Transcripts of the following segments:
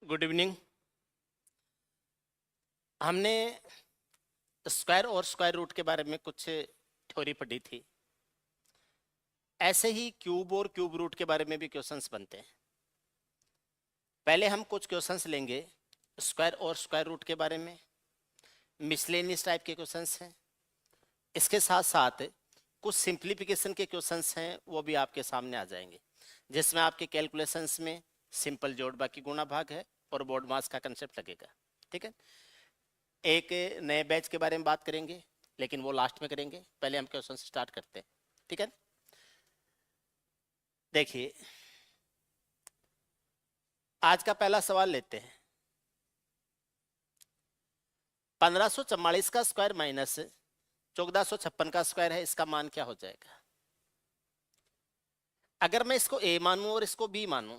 Good evening. हमने square और square root के बारे में कुछ थ्योरी पढ़ी थी। ऐसे ही क्यूब और क्यूब रूट के बारे में भी क्वेश्चंस बनते हैं। पहले हम कुछ क्वेश्चंस लेंगे स्क्वायर और स्क्वायर रूट के बारे में, मिसलेनियस टाइप के क्वेश्चंस हैं। इसके साथ साथ कुछ सिंप्लीफिकेशन के क्वेश्चंस हैं, वो भी आपके सामने आ जाएंगे, जिसमें आपके कैलकुलेशंस में सिंपल जोड़ बाकी गुणा भाग है और बोर्ड मास का कंसेप्ट लगेगा। ठीक है, एक नए बैच के बारे में बात करेंगे, लेकिन वो लास्ट में करेंगे। पहले हम क्वेश्चन से स्टार्ट करते हैं। ठीक है, देखिए आज का पहला सवाल लेते हैं। 1544 का स्क्वायर माइनस 1456 का स्क्वायर है, इसका मान क्या हो जाएगा? अगर मैं इसको a मानूं और इसको b मानूं,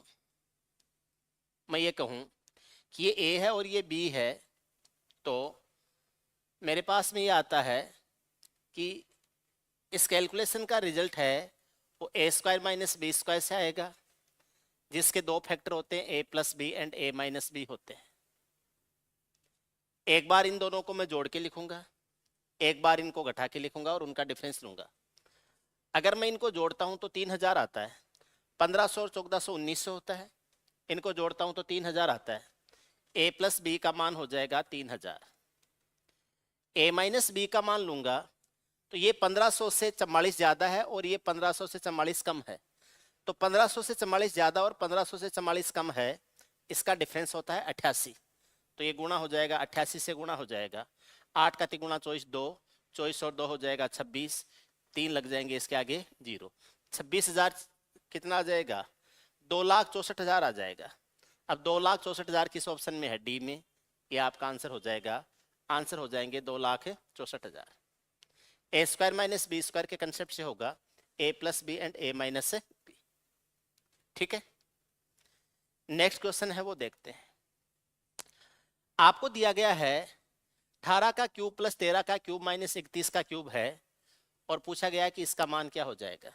मैं ये कहूं कि ये a है और ये b है, तो मेरे पास में ये आता है कि इस कैलकुलेशन का रिजल्ट है वो a square minus B square से आएगा, जिसके दो फैक्टर होते हैं a plus B and a minus B होते हैं। एक बार इन दोनों को मैं जोड़ के लिखूंगा, एक बार इनको घटा के लिखूंगा और उनका डिफरेंस लूंगा। अगर मैं इनको जोड़ता हूं तो 3000 आता है, 1500 और 1400 1900 होता है। इनको जोड़ता हूं तो 3000 आता है। a प्लस बी का मान हो जाएगा 3000। a माइनस बी का मान लूंगा तो ये 1500 से 44 ज्यादा है और ये 1500 से 44 कम है। तो 1500 से 44 ज्यादा और 1500 से 44 कम है, इसका डिफरेंस होता है 88। तो ये गुणा हो जाएगा, 88 से गुणा हो जाएगा। 8 का 3 गुणा 24 2, 24 और 2 हो जाएगा 26, 3 लग जाएंगे इसके आगे 0। 26,000 कितना आ जाएगा? 2,64,000 आ जाएगा। अब 2,64,000 किस ऑप्शन में है? डी में। ये आपका आंसर हो जाएगा। आंसर हो जाएंगे 2,64,000। A square minus B square के कंसेप्ट से होगा a plus B and a minus B. ठीक है, नेक्स्ट क्वेश्चन है वो देखते हैं। आपको दिया गया है 18 का क्यूब प्लस 13 का क्यूब माइनस 31 का क्यूब है और पूछा गया है कि इसका मान क्या हो जाएगा।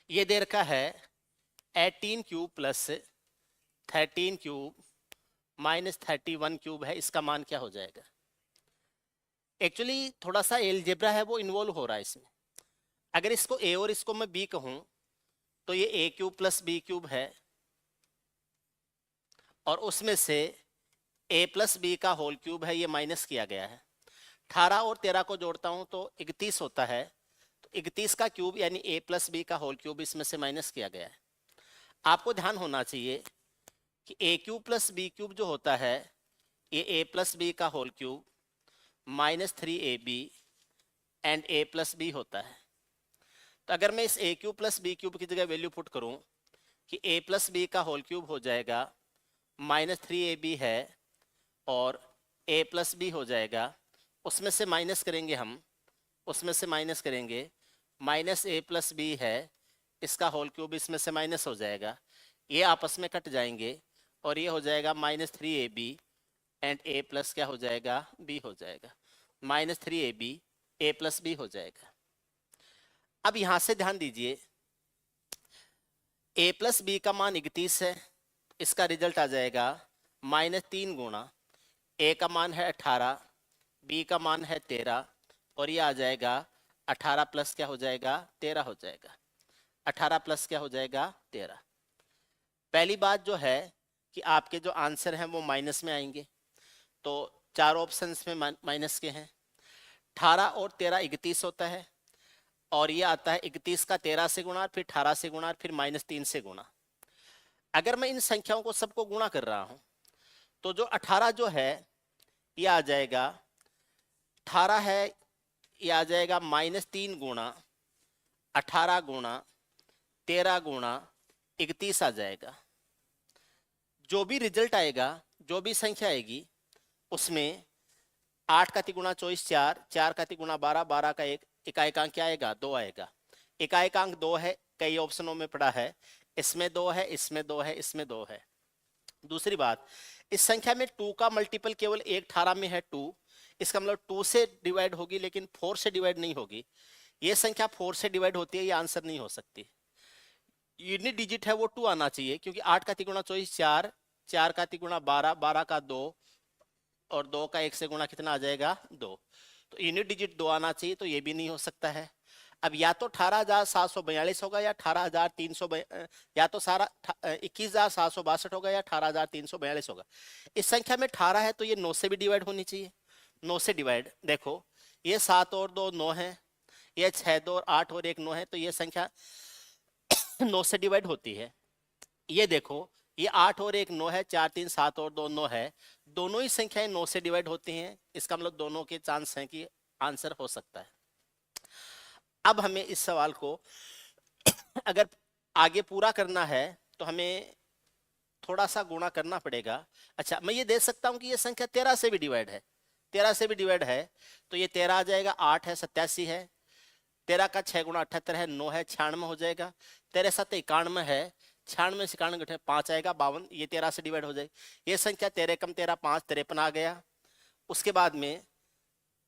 ये दे रखा है 18 cube plus 13 cube minus 31 cube है, इसका मान क्या हो जाएगा? एक्चुअली थोड़ा सा एलजेब्रा है वो इन्वॉल्व हो रहा है इसमें। अगर इसको a और इसको मैं b कहूं तो ये a cube plus B cube है और उसमें से a प्लस बी का होल क्यूब है, ये माइनस किया गया है। 18 और 13 को जोड़ता हूं तो 31 होता है। तो 31 का क्यूब यानी a प्लस बी का होल क्यूब इसमें से माइनस किया गया है। आपको ध्यान होना चाहिए कि a cube plus B cube जो होता है ये a प्लस बी का whole cube minus 3ab and a plus B होता है। तो अगर मैं इस a cube plus B cube की जगह वैल्यू पुट करूं कि a प्लस बी का होल क्यूब हो जाएगा माइनस 3ab है और a प्लस बी हो जाएगा, उसमें से माइनस करेंगे हम, उसमें से माइनस करेंगे, माइनस a प्लस बी है, इसका होल क्यूब इसमें से माइनस हो जाएगा, ये आपस में कट जाएंगे और ये हो जाएगा minus 3ab and a plus क्या हो जाएगा? b हो जाएगा। Minus 3ab a plus b हो जाएगा। अब यहां से ध्यान दीजिए, a प्लस बी का मान 31 है, इसका रिजल्ट आ जाएगा माइनस 3 गुणा a का मान है 18, b का मान है 13 और ये आ जाएगा 18 प्लस क्या हो जाएगा? 13 हो जाएगा। 18 प्लस क्या हो जाएगा? 13। पहली बात जो है कि आपके जो आंसर हैं वो माइनस में आएंगे, तो चार ऑप्शंस में माइनस के हैं। 18 और 13 31 होता है और ये आता है 31 का 13 से गुणा, फिर 18 से गुणा, फिर माइनस 3 से गुणा। अगर मैं इन संख्याओं को सबको गुणा कर रहा हूं तो जो 18 जो है ये आ जाएगा, 18 है ये आ जाएगा माइनस 3 गुणा 18 गुणा 13 गुणा 31 आ जाएगा। जो भी रिजल्ट आएगा, जो भी संख्या आएगी, उसमें 8 का 3 गुणा 24 4, 4 का 3 गुणा 12, 12 का एक इकाएकांक क्या आएगा? 2 आएगा। इकाएकांक 2 है, कई ऑप्शनों में पड़ा है, इसमें 2 है, इसमें 2 है, इसमें 2 है। दूसरी बात, इस संख्या में 2 का मल्टीपल केवल एक 18 में है 2, इसका मतलब 2 से डिवाइड होगी लेकिन 4 से डिवाइड नहीं होगी। ये संख्या 4 से डिवाइड होती है, ये आंसर नहीं हो सकती। यूनिट डिजिट है वो 2 आना चाहिए, क्योंकि 8 का 3 गुणा 24 4, 4 का 3 गुणा 12, 12 का 2 और 2 का 1 से गुणा कितना आ जाएगा 2। तो यूनिट डिजिट 2 आना चाहिए, तो ये भी नहीं हो सकता है। अब या तो 18,742 होगा या 18,300, या तो सारा 21,762 होगा या 18,342 होगा। इस संख्या में 18 है तो ये 9 से भी डिवाइड होनी चाहिए। 9 से डिवाइड, देखो ये 7 और 2 9 है, ये 6 2 और 8 और 1 9 है, तो ये संख्या 9 से डिवाइड होती है। ये देखो ये 8 और 1 9 है, 4 3 7 और 2 9 है, दोनों ही संख्याएं 9 से डिवाइड होती हैं। इसका मतलब दोनों के चांस हैं कि आंसर हो सकता है। अब हमें इस सवाल को अगर आगे पूरा करना है तो हमें थोड़ा सा गुणा करना पड़ेगा। अच्छा, मैं ये दे सकता हूं कि ये संख्या 13 से भी डिवाइड है, 13 से भी डिवाइड है, तो ये 13 आ जाएगा, 8 है 87 है, 13 का 6 गुणा 78 है, 9 है 96 हो जाएगा, 13 7 91 है, 96 से 91 5 आएगा 52, ये 13 से डिवाइड हो जाएगी। ये संख्या 13 कम 13 5 53 आ गया। उसके बाद में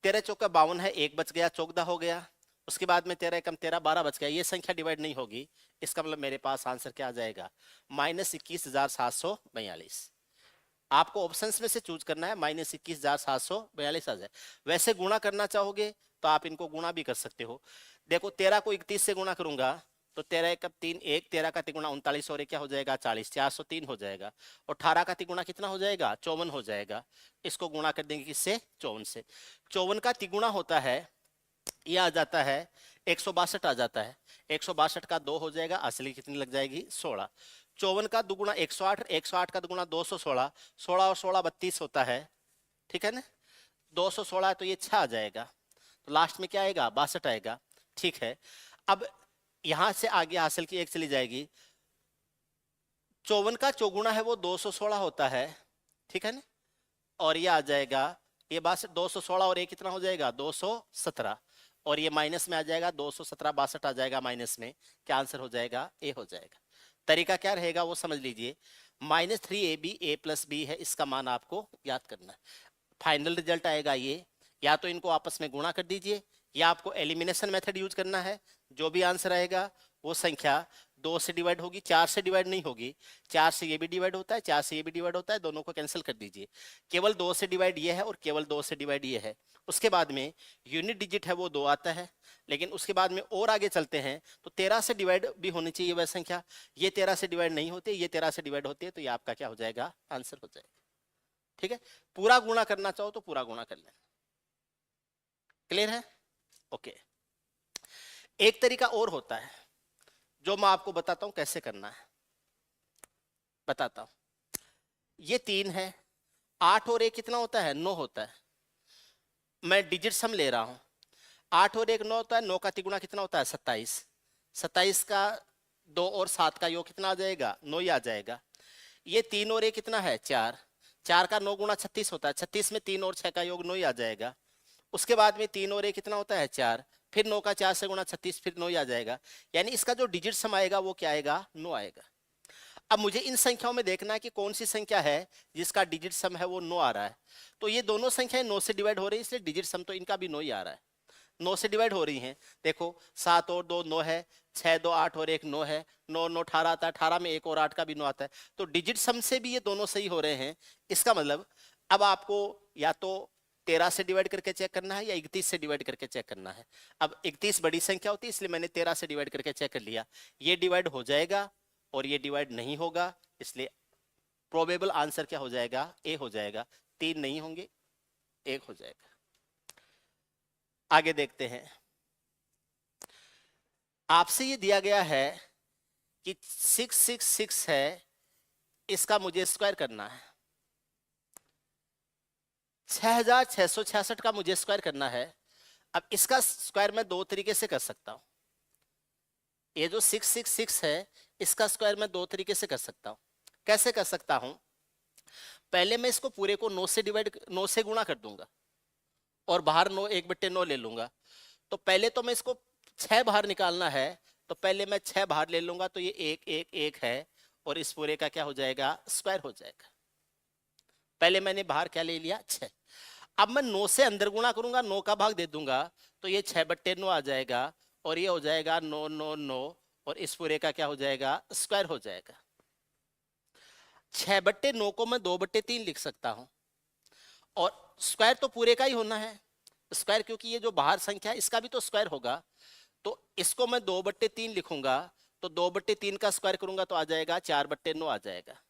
13 चौका 52 है, 1 बच गया 14 हो गया। उसके बाद में 13 कम 13 12 बच गया, ये संख्या डिवाइड नहीं होगी। इसका मतलब मेरे पास आंसर क्या आ जाएगा, -21,742। आपको ऑप्शंस में से चूज करना है, -21,742 आ जाए। वैसे गुणा करना चाहोगे तो आप इनको गुणा भी कर सकते हो। देखो 13 को 31 से गुणा करूंगा तो 13 का 3 1, 13 का 3 गुणा 39 और क्या हो जाएगा 40, 403 हो जाएगा। और 18 का 3 गुणा कितना हो जाएगा 54 हो जाएगा। इसको गुणा कर देंगे किससे 54 से। 54 का 3 गुणा होता है, ये आ जाता है 162 आ जाता है। 162 का 2 हो जाएगा, असली कितनी लग जाएगी 16। 54 का दुगुना 108, 108 का दुगुना 216, 16 और 16 32 होता है, ठीक है ना। 216 है तो ये 6 आ जाएगा, तो लास्ट में क्या आएगा 62 आएगा, ठीक है। अब यहां से आगे हासिल की 1 चली जाएगी। 54 का चौगुना है वो 216 होता है, ठीक है ना। और ये आ जाएगा, ये 216 और ये कितना हो जाएगा 217, और ये माइनस में आ जाएगा 217 62 आ जाएगा माइनस में। क्या आंसर हो जाएगा ए हो जाएगा। तरीका क्या रहेगा वो समझ लीजिए। -3ab a + b है, इसका मान आपको याद करना है। फाइनल रिजल्ट आएगा ये, या तो इनको आपस में गुणा कर दीजिए या आपको एलिमिनेशन मेथड यूज करना है। जो भी आंसर आएगा वो संख्या 2 से डिवाइड होगी, 4 से डिवाइड नहीं होगी। 4 से ये भी डिवाइड होता है, 4 से ये भी डिवाइड होता है, दोनों को कैंसिल कर दीजिए। केवल 2 से डिवाइड ये है और केवल 2 से डिवाइड ये है। उसके बाद में यूनिट डिजिट है वो 2 आता है, लेकिन उसके बाद में और आगे चलते हैं तो 13 से डिवाइड भी होनी चाहिए वह संख्या। ये 13 से डिवाइड नहीं होती, ये 13 से डिवाइड होती है, तो ये आपका क्या हो जाएगा आंसर हो जाएगा, ठीक है। पूरा गुणा करना चाहो तो पूरा गुणा कर लेना। क्लियर है, ओके। एक तरीका और होता है जो मैं आपको बताता हूं कैसे करना है, बताता हूं। ये 3 है, 8 और 1 कितना होता है 9 होता है। मैं डिजिट सम ले रहा हूं, 8 और 1 9 होता है, 9 का 3 गुणा कितना होता है 27, 27 का 2 और 7 का योग कितना आ जाएगा 9 ही आ जाएगा। ये 3 और 1 कितना है 4, 4 का 9 गुणा 36 होता है, 36 में 3 और 6 का योग 9 ही आ जाएगा। उसके बाद में 3 और 1 कितना होता है 4, फिर 9 का 4 से गुणा 36, फिर 9 ही आ जाएगा। यानी इसका जो डिजिट सम आएगा वो क्या आएगा 9 आएगा। अब मुझे इन संख्याओं में देखना है कि कौन सी संख्या है जिसका डिजिट सम है वो 9 आ रहा है। तो ये दोनों संख्याएं 9 से डिवाइड हो रही है, इसलिए डिजिट सम तो इनका भी 9 ही आ रहा है। 9 से डिवाइड हो रही हैं, देखो 7 और 2 9 है, 6 2 8 और 1 9 है, 9 9 18 आता है, 18 में 1 और 8 का भी 9 आता है। तो डिजिट सम से भी ये दोनों सही हो रहे हैं। इसका मतलब अब आपको या तो 13 से डिवाइड करके चेक करना है या 31 से डिवाइड करके चेक करना है। अब 31 बड़ी संख्या होती है, इसलिए मैंने 13 से डिवाइड करके चेक कर लिया। ये डिवाइड हो जाएगा और ये डिवाइड नहीं होगा, इसलिए प्रोबेबल आंसर क्या हो जाएगा ए हो जाएगा। 3 नहीं होंगे, 1 हो जाएगा। आगे देखते हैं। आपसे ये दिया गया है कि 666 है, इसका मुझे स्क्वायर करना है। 6666 का मुझे स्क्वायर करना है। अब इसका स्क्वायर मैं 2 तरीके से कर सकता हूं। ये जो 666 है इसका स्क्वायर मैं 2 तरीके से कर सकता हूं। कैसे कर सकता हूं, पहले मैं इसको पूरे को 9 से गुणा कर दूंगा और बाहर 9 1/9 ले लूंगा। तो पहले तो मैं इसको 6 बाहर निकालना है, तो पहले मैं 6 बाहर ले लूंगा, तो ये 1 1 1 है और इस पूरे का क्या हो जाएगा स्क्वायर हो जाएगा। पहले मैंने बाहर क्या ले लिया 6। अब मैं 9 से अंदर गुणा करूंगा, 9 का भाग दे दूंगा, तो ये 6/9 आ जाएगा और ये हो जाएगा 9 9 9 और इस पूरे का क्या हो जाएगा स्क्वायर हो जाएगा। 6/9 को मैं 2/3 लिख सकता हूं, और स्क्वायर तो पूरे का ही होना है, स्क्वायर, क्योंकि ये जो बाहर संख्या है इसका भी तो स्क्वायर होगा। तो इसको मैं 2/3 लिखूंगा, तो 2/3 का स्क्वायर करूंगा तो आ जाएगा 4/9 आ जाएगा।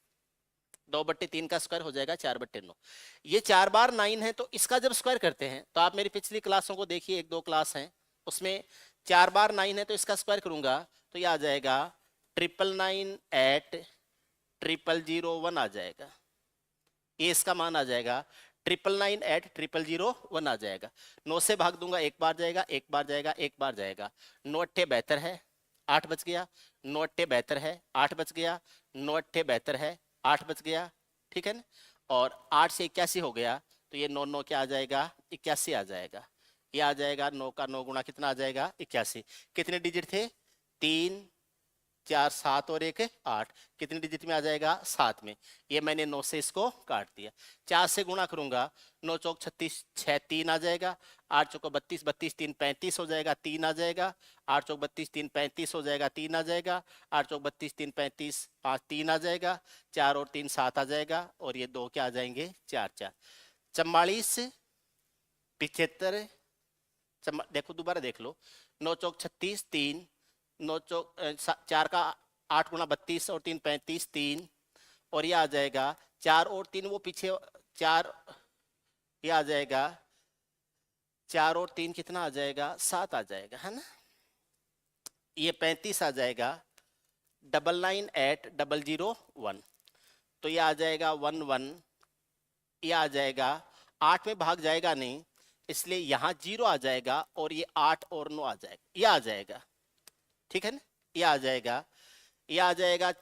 2/3 का स्क्वायर हो जाएगा 4/9। ये 4 बार 9 है, तो इसका जब स्क्वायर करते हैं, तो आप मेरी पिछली क्लासों को देखिए, 1-2 क्लास हैं उसमें 4 बार 9 है, तो इसका स्क्वायर करूंगा तो ये आ जाएगा 999@0001 आ जाएगा। ये इसका मान आ जाएगा 999@0001 आ जाएगा। 9 से भाग दूंगा, एक बार जाएगा, एक बार जाएगा, एक बार जाएगा। 9 अट्ठे 72 है, 8 बच गया। 9 अट्ठे 72 है, 8 बच गया। 9 अट्ठे 72 है, 8 बच गया, ठीक है ना। और 8 से 81 हो गया, तो ये 9 9 क्या आ जाएगा, 81 आ जाएगा। ये आ जाएगा 9 का 9 गुणा कितना आ जाएगा, 81। कितने डिजिट थे, 3 4 7 और 1 8, कितने डिजिट में आ जाएगा, 7 में। ये मैंने 9 से इसको काट दिया। 4 से गुणा करूंगा, 9 चौक 36, 6 3 आ जाएगा। 8 चौको 32, 32 3 35 हो जाएगा, 3 आ जाएगा। 8 चौक 32 3 35 हो जाएगा, 3 आ जाएगा। 8 चौक 32 3 35 5 3 आ जाएगा। 4 और 3 7 आ जाएगा, और ये 2 क्या आ जाएंगे, 4 4। 44 75, देखो दोबारा देख लो, 9 चौक 36 3, 9 चौक 4 का 8 गुणा 32 और 3 35 3, और ये आ जाएगा 4 और 3 वो पीछे 4, ये आ जाएगा 4 और 3 कितना आ जाएगा, 7 आ जाएगा, है ना। ये 35 आ जाएगा 9980001, तो ये आ जाएगा 11। ये आ जाएगा 8 में भाग जाएगा नहीं, इसलिए यहां 0 आ जाएगा, और ये 8 और 9 आ जाएगा, ये आ जाएगा, ठीक है ना। ये आ जाएगा, ये आ जाएगा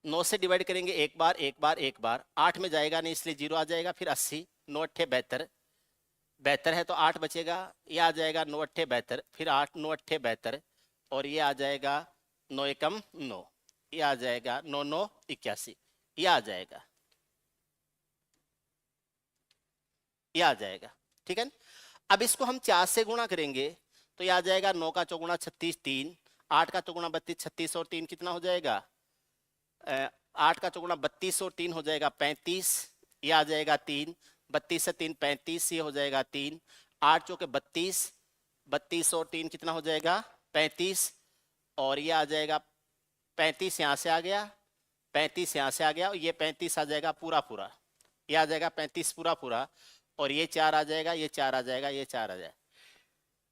9 से डिवाइड करेंगे, एक बार एक बार एक बार। 8 में जाएगा नहीं, इसलिए 0 आ जाएगा। फिर 80, 9 अट्ठे 72, 72 है तो 8 बचेगा। ये आ जाएगा 9 अट्ठे 72, फिर 8 9 अट्ठे 72, और ये आ जाएगा 9 एकम 9, ये आ जाएगा 9 9 81, ये आ जाएगा, ये आ जाएगा, ठीक है ना। अब इसको हम 4 से गुणा करेंगे, तो ये आ जाएगा 9 का चौगुणा 36 3, 8 का चौगुणा 32, 36 और 3 कितना हो जाएगा, 8 का चौगुणा 32 और 3 हो जाएगा 35, ये आ जाएगा 3। 32 से 3 35, ये हो जाएगा 3। 8 चौके 32, 32 और 3 कितना हो जाएगा, 35, और ये आ जाएगा 35 यहाँ से आ गया, 35 यहाँ से आ गया, और ये 35 आ जाएगा पूरा पूरा, ये आ जाएगा 35 पूरा पूरा, और ये 4 आ जाएगा, ये 4 आ जाएगा, ये 4 आ जाएगा।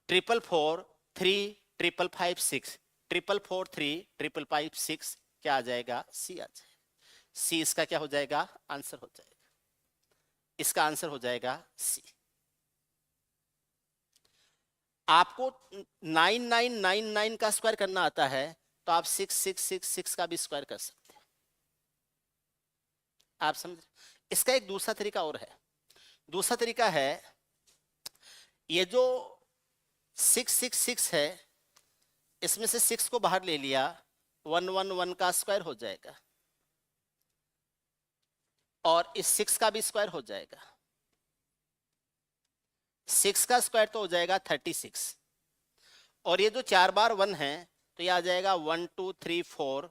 444 3 555 6, 444 3 555 6 क्या आ जाएगा, सी आ जाएगा। सी इसका क्या हो जाएगा, आंसर हो जाएगा, इसका आंसर हो जाएगा सी। आपको 9999 का स्क्वायर करना आता है, तो आप 6666 का भी स्क्वायर कर सकते हैं। आप समझ। इसका एक दूसरा तरीका और है। दूसरा तरीका है, ये जो 666 है, इसमें से 6 को बाहर ले लिया, 111 का स्क्वायर हो जाएगा, और इस 6 का भी स्क्वायर हो जाएगा। 6 का स्क्वायर तो हो जाएगा 36, और ये जो 4 बार 1 है, तो ये आ जाएगा 1 2 3 4,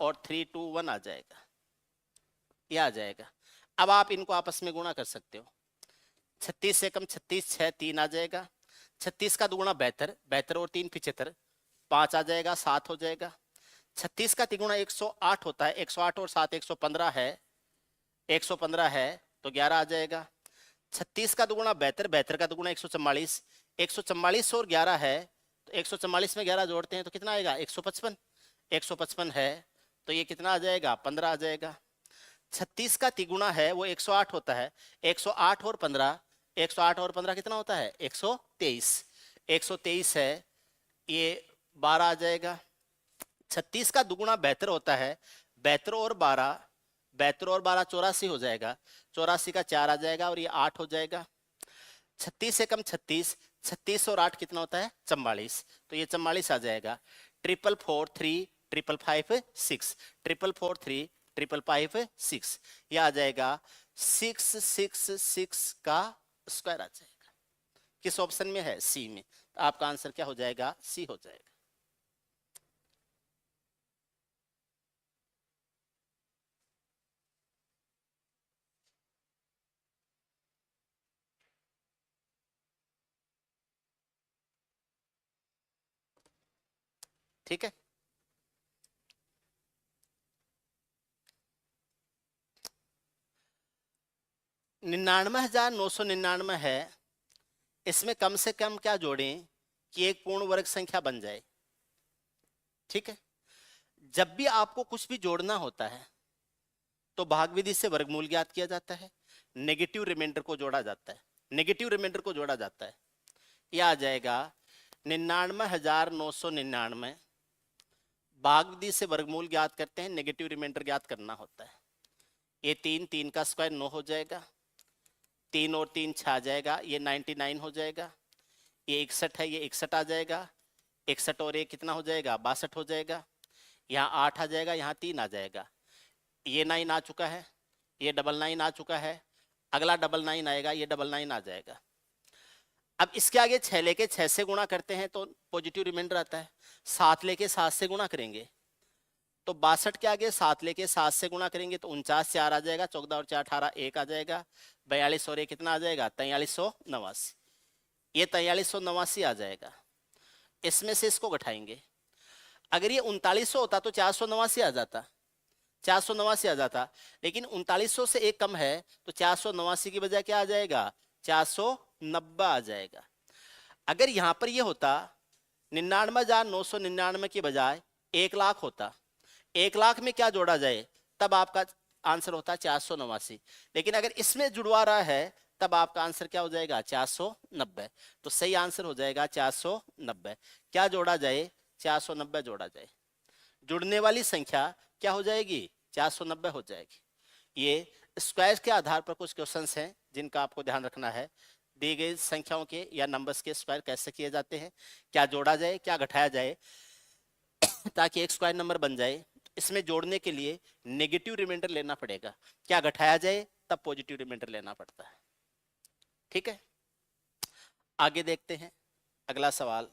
और 3 2 1 आ जाएगा, ये आ जाएगा। अब आप इनको आपस में गुणा कर सकते हो। 36 से कम 36, 6 3 आ जाएगा। 36 का दुगुणा 72, 72 और 3 75, 5 आ जाएगा, 7 हो जाएगा। 36 का तिगुणा 108 होता है, 108 और 7 115 है, 115 है, तो 11 आ जाएगा। 36 का दुगुणा 72, 72 का दुगुणा 144, 144 और 11 है, तो 144 में 11 जोड़ते हैं तो कितना आएगा, 155, 155 है, तो ये कितना आ जाएगा, 15 आ जाएगा। 36 का तिगुणा है वो 108 होता है, 108 और 15, 108 और 15 कितना होता है, 123, 123 है, ये 12 आ जाएगा। 36 का दुगुणा 72 होता है, 72 और 12, 72 और 12 84 हो जाएगा, 84 का 4 आ जाएगा, और ये 8 हो जाएगा। 36 से कम 36, 36 और 8 कितना होता है, 44, तो ये 44 आ जाएगा। 444 3 555 6, 444 3 555 6, ये आ जाएगा 666 का स्क्वायर आ जाएगा। किस ऑप्शन में है, सी में, तो आपका आंसर क्या हो जाएगा, सी हो जाएगा। ठीक है। निन्यानवे हजार 999 है, इसमें कम से कम क्या जोड़ें कि एक पूर्ण वर्ग संख्या बन जाए। ठीक है। जब भी आपको कुछ भी जोड़ना होता है तो भाग विधि से वर्गमूल ज्ञात किया जाता है, नेगेटिव रिमाइंडर को जोड़ा जाता है, नेगेटिव रिमाइंडर को जोड़ा जाता है। यह आ जाएगा 99,999, भाग विधि से वर्गमूल ज्ञात करते हैं, नेगेटिव रिमाइंडर ज्ञात करना होता है। ये 3 का स्क्वायर 9 हो जाएगा, 3 और 3 6 आ जाएगा, ये 99 हो जाएगा। ये 61 है, ये 61 आ जाएगा, 61 और ये कितना हो जाएगा 62 हो जाएगा। यहाँ 8 आ जाएगा, यहाँ 3 आ जाएगा। ये 9 आ चुका है, ये 99 आ चुका है, अगला 99 आएगा, ये 99 आ जाएगा। अब इसके आगे 6 लेके 6 से गुणा करते हैं तो पॉजिटिव रिमाइंडर आता है, 7 लेके 7 से गुणा करेंगे तो 62 के आगे 7 लेके 7 से गुणा करेंगे तो 49 4 आ जाएगा, 14 और 4 18 1 आ जाएगा, 42 और 1 कितना आ जाएगा 4389, ये 4389 आ जाएगा। इसमें से इसको घटाएंगे, अगर ये 3900 होता तो 489 आ जाता, 489 आ जाता, लेकिन 3900 से एक कम है तो 489 की बजाय क्या आ जाएगा 490 आ जाएगा। अगर यहां पर ये होता 99,999 की बजाय 1 लाख होता, 1 लाख में क्या जोड़ा जाए तब आपका आंसर होता 489, लेकिन अगर इसमें जुड़वा रहा है तब आपका आंसर क्या हो जाएगा 490। तो सही आंसर हो जाएगा 490। क्या जोड़ा जाए 490 जोड़ा जाए, जुड़ने वाली संख्या क्या हो जाएगी 490 हो जाएगी। ये स्क्वायर के आधार पर कुछ क्वेश्चंस हैं जिनका आपको ध्यान रखना है। दी गई संख्याओं के या नंबर्स के स्क्वायर कैसे किए जाते हैं, क्या जोड़ा जाए क्या घटाया जाए ताकि एक स्क्वायर नंबर बन जाए। इसमें जोड़ने के लिए नेगेटिव रिमाइंडर लेना पड़ेगा, क्या घटाया जाए तब पॉजिटिव रिमाइंडर लेना पड़ता है। ठीक है, आगे देखते हैं अगला सवाल।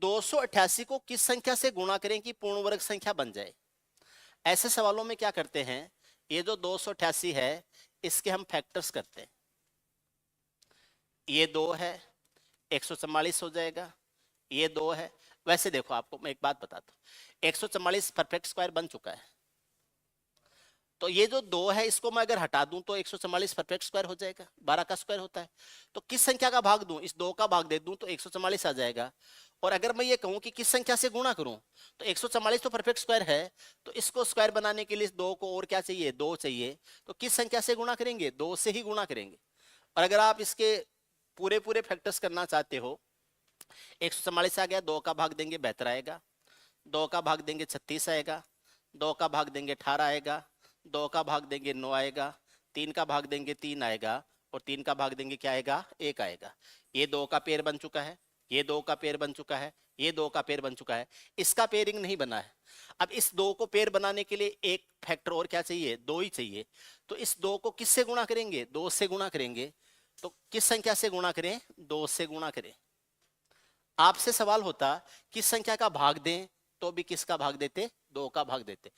288 को किस संख्या से गुणा करें कि पूर्ण वर्ग संख्या बन जाए। ऐसे सवालों में क्या करते हैं, ये जो 288 है इसके हम फैक्टर्स करते हैं। ये 2 है 144 हो जाएगा, ये 2 है। वैसे देखो आपको मैं एक बात बताता हूँ, 144 परफेक्ट स्क्वायर बन चुका है, तो ये जो 2 है इसको मैं अगर हटा दूं तो 144 परफेक्ट स्क्वायर हो जाएगा, 12 का स्क्वायर होता है। तो किस संख्या का भाग दूं, इस 2 का भाग दे दूं तो 144 आ जाएगा। और अगर मैं ये कहूं कि किस संख्या से गुणा करूं तो 144 तो परफेक्ट स्क्वायर है, तो इसको स्क्वायर बनाने के लिए इस 2 को और क्या चाहिए 2 चाहिए, तो किस संख्या से गुणा करेंगे 2 से ही गुणा करेंगे। और अगर आप इसके पूरे पूरे फैक्टर्स करना चाहते हो, 144 आ गया, 2 का भाग देंगे 72 आएगा, 2 का भाग देंगे 36 आएगा, 2 का भाग देंगे 18 आएगा, 2 का भाग देंगे 9 आएगा, 3 का भाग देंगे 3 आएगा, और 3 का भाग देंगे क्या आएगा 1 आएगा। ये 2 का पेयर बन चुका है, ये 2 का पेयर बन चुका है, ये 2 का पेयर बन चुका है, इसका पेयरिंग नहीं बना है। अब इस 2 को पेयर बनाने के लिए एक फैक्टर और क्या चाहिए 2 ही चाहिए। तो इस 2 को किससे गुणा करेंगे 2 से गुणा करेंगे। तो किस संख्या से गुणा करें 2 से गुणा करें। आपसे सवाल होता किस संख्या का भाग दें, तो भी किसका भाग देते 2 का भाग देते।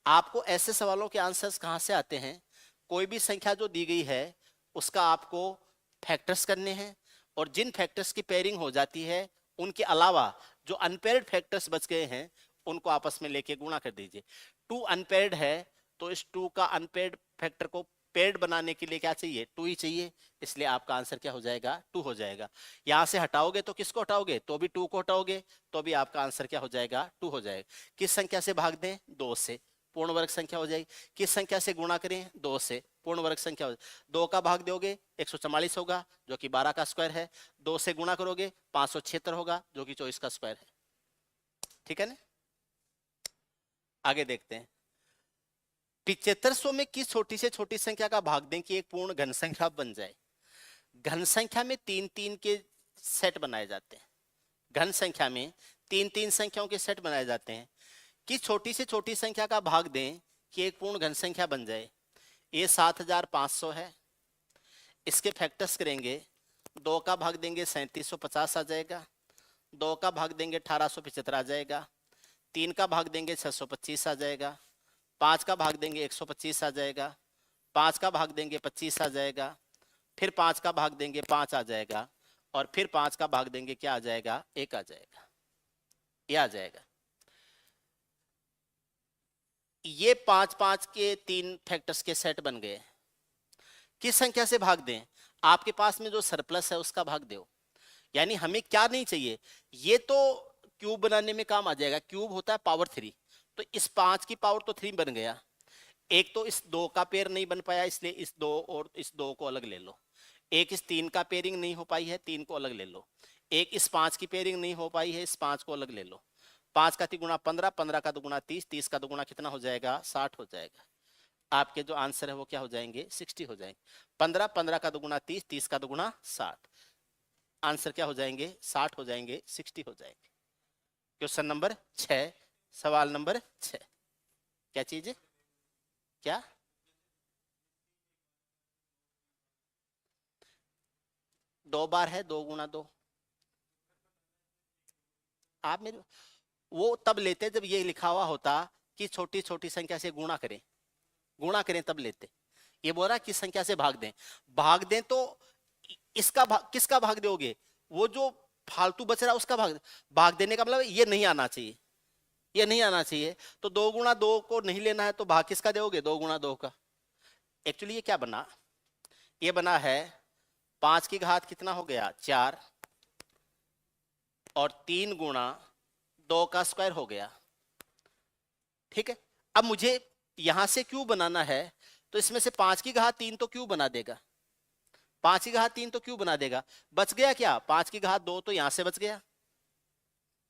आपको ऐसे सवालों के आंसर्स कहां से आते हैं, कोई भी संख्या जो दी गई है उसका आपको फैक्टर्स करने हैं, और जिन फैक्टर्स की पेयरिंग हो जाती है उनके अलावा जो अनपेयर्ड फैक्टर्स बच गए हैं उनको आपस में लेके गुणा कर दीजिए। 2 अनपेयर्ड है तो इस 2 का अनपेयर्ड फैक्टर को पेयर्ड बनाने के लिए क्या चाहिए 2 ही चाहिए, इसलिए आपका आंसर क्या हो जाएगा 2 हो जाएगा। यहां से हटाओगे तो किसको हटाओगे, तो भी 2 को हटाओगे तो भी आपका आंसर क्या हो जाएगा 2 हो जाएगा। किस संख्या से भाग दें 2 से, पूर्ण वर्ग संख्या हो जाएगी। किस संख्या से गुणा करें 2 से, पूर्ण वर्ग संख्या हो जाएगी। 2 का भाग दोगे 144 होगा जो कि 12 का स्क्वायर है, 2 से गुणा करोगे 576 होगा जो कि 24 का स्क्वायर है। ठीक है ना, आगे देखते हैं। 7500 में किस छोटी से छोटी संख्या का भाग दें कि एक पूर्ण घन संख्या बन जाए। घन संख्या में 3-3 के सेट बनाए जाते हैं, घन संख्या में 3-3 संख्याओं के सेट बनाए जाते हैं। किस छोटी से छोटी संख्या का भाग दें कि एक पूर्ण घन संख्या बन जाए। ये 7500 है, इसके फैक्टर्स करेंगे, 2 का भाग देंगे 3750 आ जाएगा, 2 का भाग देंगे 1875 आ जाएगा, 3 का भाग देंगे 625 आ जाएगा, 5 का भाग देंगे 125 आ जाएगा, 5 का भाग देंगे 25 आ जाएगा, फिर 5 का भाग देंगे 5 आ जाएगा, और फिर 5 का भाग देंगे क्या आ जाएगा 1 आ जाएगा। ये आ जाएगा। ये 5 5 के 3 फैक्टर्स के सेट बन गए। किस संख्या से भाग दें? आपके पास में जो सरप्लस है उसका भाग दो। यानी हमें क्या नहीं चाहिए, ये तो क्यूब बनाने में काम आ जाएगा। क्यूब होता है पावर 3, तो इस 5 की पावर तो 3 बन गया। एक तो इस 2 का पेयर नहीं बन पाया, इसलिए इस 2 और इस 2 को अलग ले लो। एक इस 3 का पेयरिंग नहीं हो पाई है, 3 को अलग ले लो। एक इस 5 की पेयरिंग नहीं हो पाई है, इस 5 को अलग ले लो। 5 का 3 गुणा 15, 15 का 2 गुणा 30, 30 का 2 गुणा कितना हो जाएगा? 60 हो जाएगा। आपके जो आंसर है वो क्या हो जाएंगे? 60 हो जाएंगे। 15, 15 का 2 गुणा 30, 30 का 2 गुणा 60। आंसर क्या हो जाएंगे? 60 हो जाएंगे, 60 हो जाएंगे। क्वेश्चन नंबर 6, सवाल नंबर 6। क्या चीज है? क्या? दो बार है, 2 गुणा 2। आप मेरे वो तब लेते जब ये लिखा हुआ होता कि छोटी छोटी संख्या से गुणा करें, गुणा करें तब लेते। ये बोल रहा किस संख्या से भाग दें। भाग दें तो इसका भाग, किसका भाग दोगे? वो जो फालतू बच रहा है उसका भाग। भाग देने का मतलब ये नहीं आना चाहिए, ये नहीं आना चाहिए। तो 2 गुणा 2 को नहीं लेना है तो भाग किसका दोगे? 2 गुणा 2 का। एक्चुअली ये क्या बना? ये बना है 5 की घात कितना हो गया? 4, और 3 गुणा 2 का स्क्वायर हो गया। ठीक है, अब मुझे यहां से क्यूब बनाना है, तो इसमें से 5 की घात 3 तो क्यूब बना देगा। 5 की घात 3 तो क्यूब बना देगा। बच गया क्या? 5 की घात 2 तो यहां से बच गया।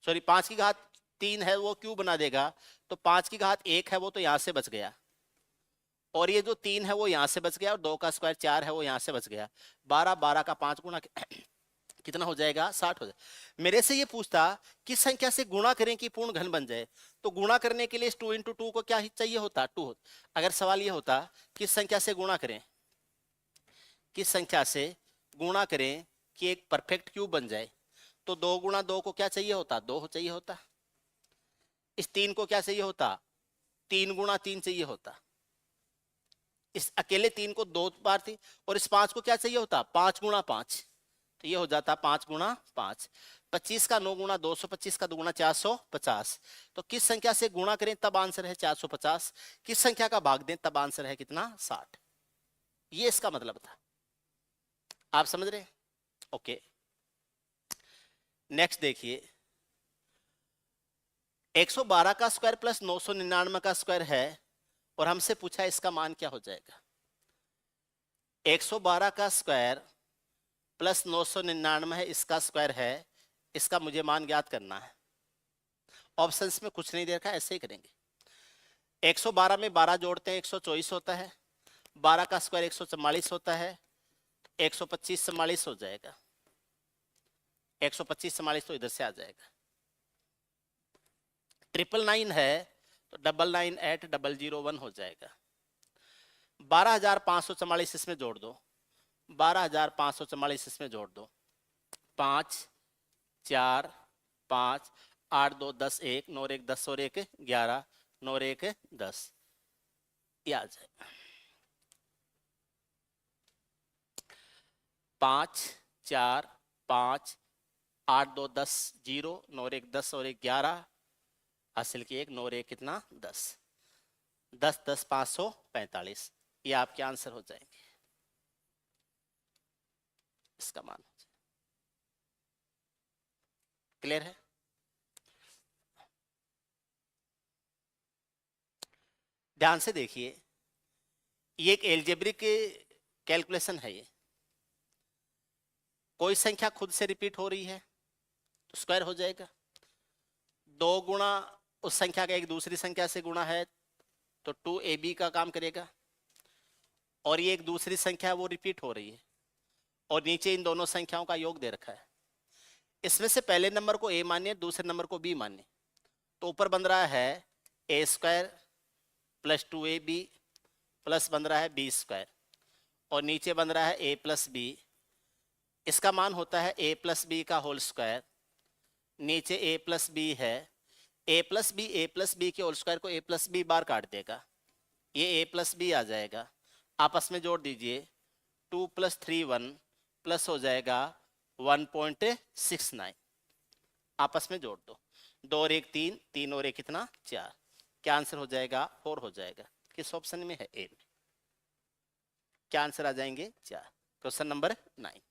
सॉरी, 5 की घात 3 है वो क्यूब बना देगा, तो 5 की घात 1 है वो तो यहां से बच गया। और ये जो 3 है वो यहां से बच गया, और 2 का स्क्वायर 4 है वो यहां से बच गया। 12, 12 का 5 गुणा कितना हो जाएगा? 60 हो जाएगा। मेरे से ये पूछता किस संख्या से गुणा करें कि पूर्ण घन बन जाए, तो गुणा करने के लिए इस 2 × 2 को क्या चाहिए होता? 2 होता। अगर सवाल ये होता किस संख्या से गुणा करें, किस संख्या से गुणा करें कि एक परफेक्ट क्यूब बन जाए, तो 2 गुणा 2 को क्या चाहिए होता? 2 चाहिए होता। इस 3 को क्या चाहिए होता? 3 गुणा 3 चाहिए होता। इस अकेले 3 को 2 बार थी, और इस 5 को क्या चाहिए होता? 5 गुणा 5, तो ये हो जाता 5 गुणा 5। 25 का 9 गुणा 225 का 2 गुणा 450। तो किस संख्या से गुणा करें तब आंसर है 450, किस संख्या का भाग दें तब आंसर है कितना? 60। ये इसका मतलब था। आप समझ रहे हैं? ओके, नेक्स्ट देखिए। 112 का स्क्वायर प्लस 999 का स्क्वायर है, और हमसे पूछा इसका मान क्या हो जाएगा। 112 का स्क्वायर प्लस 999 है, इसका स्क्वायर है, इसका मुझे मान ज्ञात करना है। ऑप्शंस में कुछ नहीं दे रखा, ऐसे ही करेंगे। 112 में 12 जोड़ते हैं 124 होता है, 12 का स्क्वायर 144 होता है, 125 44 हो जाएगा। 125 44 तो इधर से आ जाएगा। 999 है तो 9980001 हो जाएगा। 12544 इसमें जोड़ दो, 12544 इसमें जोड़ दो। 5 4 5 8 2 10 1 9 1 10 और 1 11 9 1 10, ये आ जाएगा। 5 4 5 8 2 10 0 9 1 10 और 1 11 हासिल की 1 9 1 कितना? 10 10 10 545, ये आपके आंसर हो जाएंगे। इसका मान हो जाए। क्लियर है? ध्यान से देखिए, ये एक एल्जेब्रिक कैलकुलेशन है। ये कोई संख्या खुद से रिपीट हो रही है तो स्क्वायर हो जाएगा। 2 गुणा उस संख्या का एक दूसरी संख्या से गुणा है तो 2ab का काम करेगा, और ये एक दूसरी संख्या वो रिपीट हो रही है, और नीचे इन दोनों संख्याओं का योग दे रखा है। इसमें से पहले नंबर को a मानिए, दूसरे नंबर को b मानिए, तो ऊपर बन रहा है a square plus 2ab plus बन रहा है b स्क्वायर, और नीचे बन रहा है a प्लस b। इसका मान होता है a प्लस बी का होल स्क्वायर, नीचे a प्लस बी है, a प्लस बी के होल स्क्वायर को a प्लस बी बार काट देगा, ये a प्लस बी आ जाएगा। आपस में जोड़ दीजिए, 2 + 3 1 प्लस हो जाएगा 1.69, आपस में जोड़ दो। 2 और 1 3, 3 और 1 कितना 4, क्या आंसर हो जाएगा 4 हो जाएगा। किस ऑप्शन में है? ए में। क्या आंसर आ जाएंगे 4। Question number 9।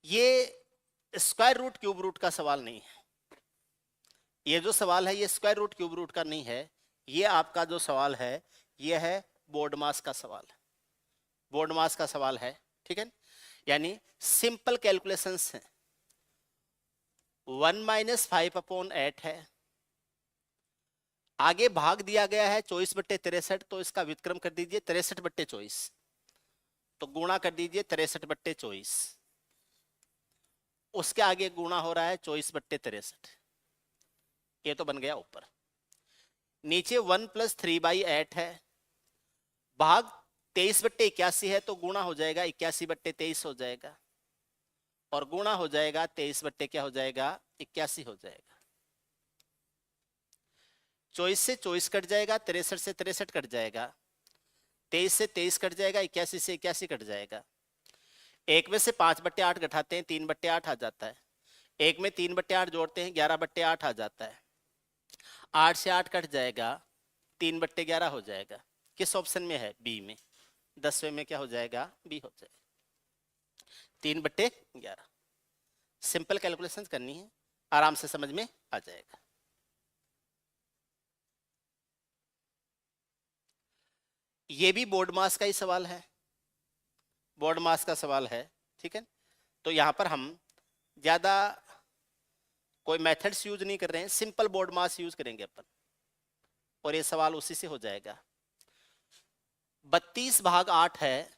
ये स्क्वायर रूट क्यूब रूट का सवाल नहीं है। ये जो सवाल है ये स्क्वायर रूट क्यूब रूट का नहीं है। ये आपका जो सवाल है ये है बोर्ड मास का सवाल है। बोर्ड मास का सवाल है, ठीक है। यानी सिंपल कैलकुलेशंस है। 1 - 5/8 है। आगे भाग दिया गया है 24/63, तो इसका व्युत्क्रम कर दीजिए 63/24, तो गुणा कर दीजिए 63/24। उसके आगे गुणा हो रहा है 24/63, ये तो बन गया ऊपर। नीचे 1 + 3/8 है। भाग 23/81 है, तो गुणा हो जाएगा 81/23 हो जाएगा, और गुणा हो जाएगा 23 क्या हो जाएगा 81 हो जाएगा। 24 से 24 कट जाएगा, 63 से 63 कट जाएगा, 23 से 23 कट जाएगा, 81 से 81 कट जाएगा। एक में से 5/8 घटाते हैं 3/8 आ जाता है। एक में 3/8 जोड़ते हैं 11/8 आ जाता है। 8 से 8 कट जाएगा, 3/11 हो जाएगा। किस ऑप्शन में है? बी में। 10वें में क्या हो जाएगा? बी हो जाएगा, 3/11। सिंपल कैलकुलेशन करनी है, आराम से समझ में आ जाएगा। ये भी बोर्ड मास का ही सवाल है, बोर्ड मास का सवाल है, ठीक है। तो यहां पर हम ज्यादा कोई मेथड्स यूज नहीं कर रहे हैं, सिंपल बोर्ड मास यूज करेंगे अपन, और ये सवाल उसी से हो जाएगा। 32/8 है,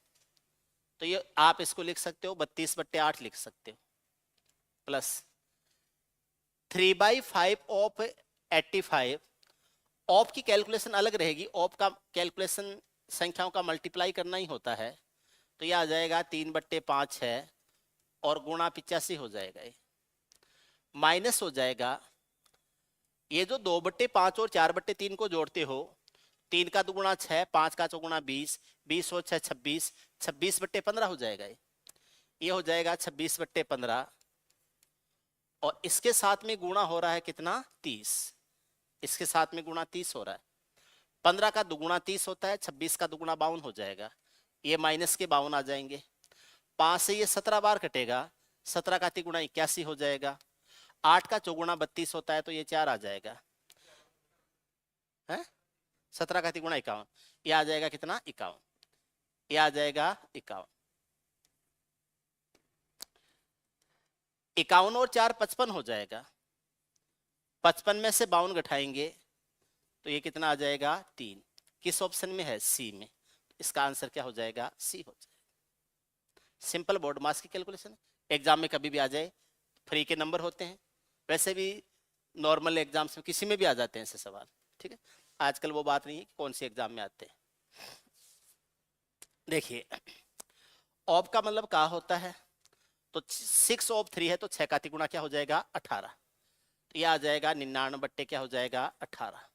तो ये आप इसको लिख सकते हो 32/8 लिख सकते हो, प्लस 3/5 ऑफ 85। ऑफ की कैलकुलेशन अलग रहेगी, ऑफ का कैलकुलेशन संख्याओं का मल्टीप्लाई करना ही होता है, तो ये आ जाएगा 3/5 है, और गुणा 85 हो जाएगा। ये माइनस हो जाएगा, ये जो 2/5 और 4/3 को जोड़ते हो, 3 का दुगुणा 6, 5 का चौगुणा 20, 20 और 6 26, 26/15 हो जाएगा। ये हो जाएगा 26/15, और इसके साथ में गुणा हो रहा है कितना 30, इसके साथ में गुणा 30 हो रहा है। 15 का दुगुणा 30 होता है, 26 का दुगुणा 52 हो जाएगा। ये माइनस के 52 आ जाएंगे। 5 से ये 17 बार कटेगा, 17 का तिगुणा 81 हो जाएगा। 8 का चौगुणा 32 होता है, तो ये 4 आ जाएगा है। 17 का तिगुणा 51, ये आ जाएगा कितना 51, ये आ जाएगा 51। 51 और 4 55 हो जाएगा। 55 में से 52 घटाएंगे, तो ये कितना आ जाएगा 3। किस ऑप्शन में है? सी में। इसका आंसर क्या हो जाएगा? सी हो जाएगा। सिंपल बोर्ड मास की कैलकुलेशन, एग्जाम में कभी भी आ जाए, फ्री के नंबर होते हैं, वैसे भी नॉर्मल एग्जाम्स में किसी में भी आ जाते हैं ऐसे सवाल, ठीक है। आजकल वो बात नहीं है कि कौन सी एग्जाम में आते हैं। देखिए, ऑफ का मतलब क्या होता है, तो 6 ऑफ 3 है, तो 6 का तिगुणा क्या हो जाएगा 18, तो ये आ जाएगा 99 क्या हो जाएगा 18।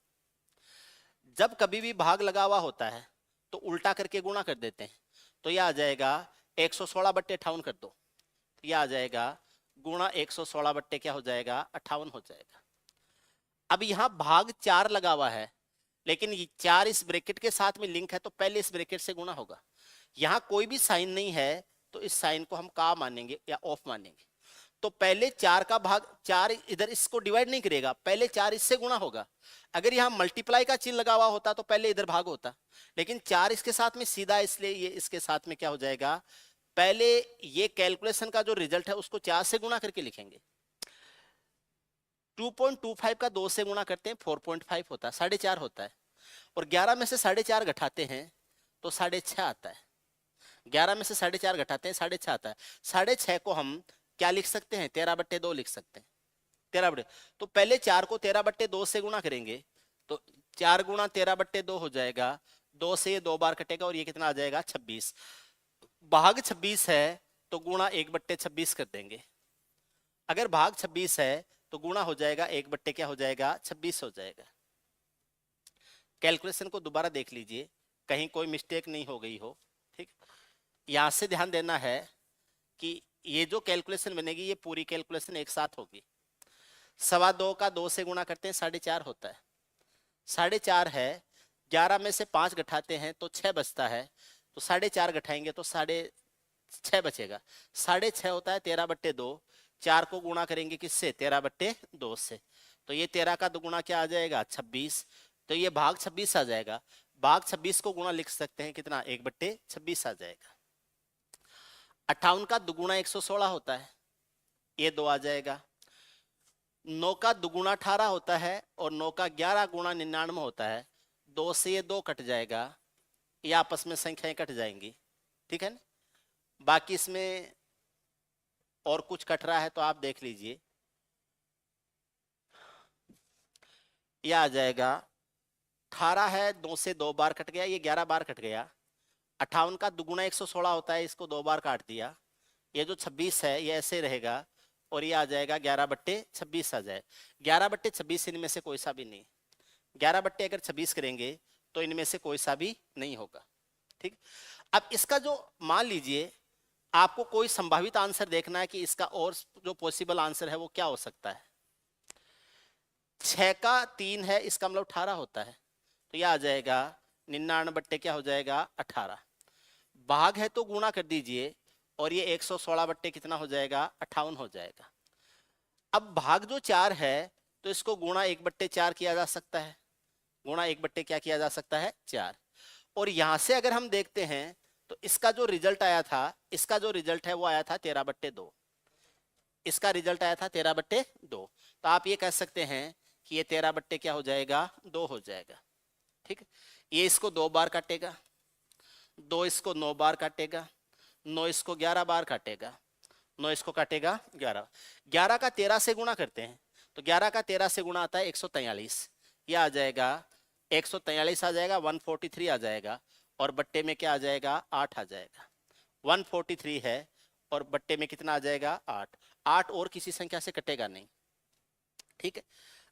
जब कभी भी भाग लगा हुआ होता है तो उल्टा करके गुणा कर देते हैं, तो ये आ जाएगा 116/58 कर दो, तो ये आ जाएगा गुणा 116 क्या हो जाएगा 58 हो जाएगा। अब यहाँ भाग 4 लगा हुआ है, लेकिन ये 4 इस ब्रैकेट के साथ में लिंक है, तो पहले इस ब्रैकेट से गुणा होगा। यहाँ कोई भी साइन नहीं है, तो इस साइन को हम का मानेंगे या ऑफ मानेंगे। तो पहले 4 का भाग 4 इधर इसको डिवाइड नहीं करेगा, पहले 4 इससे गुणा होगा। अगर यहाँ मल्टीप्लाई का चिन्ह लगा हुआ होता तो पहले इधर भाग होता, लेकिन 4 इसके साथ में सीधा, इसलिए ये इसके साथ में क्या हो जाएगा, पहले ये कैलकुलेशन का जो रिजल्ट है उसको 4 से गुणा करके लिखेंगे। 2.25 का 2 से गुणा करते हैं 4.5 होता है, 4.5 होता है, और 11 में से 4.5 घटाते हैं तो 6.5 आता है। 11 में से 4.5 घटाते हैं 6.5 आता है। 6.5 को हम क्या लिख सकते हैं 13/2 लिख सकते हैं। 13/, तो पहले 4 को 13/2 से गुणा करेंगे, तो 4 गुणा 13/2 हो जाएगा। 2 से ये 2 बार कटेगा, और ये कितना आ जाएगा 26। भाग 26 है तो गुणा 1/26 कर देंगे। अगर भाग 26 है तो गुणा हो जाएगा 1/ क्या हो जाएगा 26 हो जाएगा। कैलकुलेशन को दोबारा देख लीजिए, कहीं कोई मिस्टेक नहीं हो गई हो, ठीक। यहां से ध्यान देना है कि ये जो कैलकुलेशन बनेगी ये पूरी कैलकुलेशन एक साथ होगी। 2.25 का 2 से गुणा करते हैं 4.5 होता है। 4.5 है, 11 में से 5 घटाते हैं तो 6 बचता है, तो 4.5 घटाएंगे तो 6.5 बचेगा। 6.5 होता है 13/2। 4 को गुणा करेंगे किससे? 13/2 से। तो ये 13 का दुगुना क्या आ जाएगा? 26। तो ये भाग 26 आ जाएगा। भाग 26 को गुणा लिख सकते हैं कितना? 1/26 आ जाएगा। 58 का दुगुना 116 होता है, ये 2 आ जाएगा। 9 का दुगुना 18 होता है और 9 का 11 गुणा 99 होता है। 2 से ये 2 कट जाएगा, ये आपस में संख्याएं कट जाएंगी, ठीक है ना। बाकी इसमें और कुछ कट रहा है तो आप देख लीजिए। यह आ जाएगा 18 है, 2 से 2 बार कट गया, ये 11 बार कट गया। 58 का दुगुना 116 होता है, इसको 2 बार काट दिया। ये जो 26 है ये ऐसे रहेगा और ये आ जाएगा 11/26 आ जाए। 11/26 इनमें से कोई सा भी नहीं। 11/26 करेंगे तो इनमें से कोई सा भी नहीं होगा, ठीक। अब इसका जो मान लीजिए आपको कोई संभावित आंसर देखना है कि इसका और जो पॉसिबल आंसर है वो क्या हो सकता है। 6 का 3 है, इसका मतलब 18 होता है, तो यह आ जाएगा 99 क्या हो जाएगा? 18। भाग है तो गुणा कर दीजिए और ये 116 कितना हो जाएगा? 58 हो जाएगा। अब भाग जो 4 है तो इसको गुणा 1/4 किया जा सकता है। गुणा 1 क्या किया जा सकता है? 4। और यहां से अगर हम देखते हैं तो इसका जो रिजल्ट आया था, इसका जो रिजल्ट है वो आया था 13/2। इसका रिजल्ट आया था 13/2। तो आप ये कह सकते हैं कि ये 13 क्या हो जाएगा? 2 हो जाएगा, ठीक। ये इसको 2 बार काटेगा, 2 इसको 9 बार काटेगा, 9 इसको 11 बार काटेगा, 9 इसको काटेगा 11। 11 का 13 से गुणा करते हैं तो 11 का 13 से गुणा आता है 143। यह आ जाएगा 143 आ जाएगा, 143 आ जाएगा और बट्टे में क्या आ जाएगा? 8 आ जाएगा। 143 है और बट्टे में कितना आ जाएगा? 8। 8 और किसी संख्या से कटेगा नहीं, ठीक है।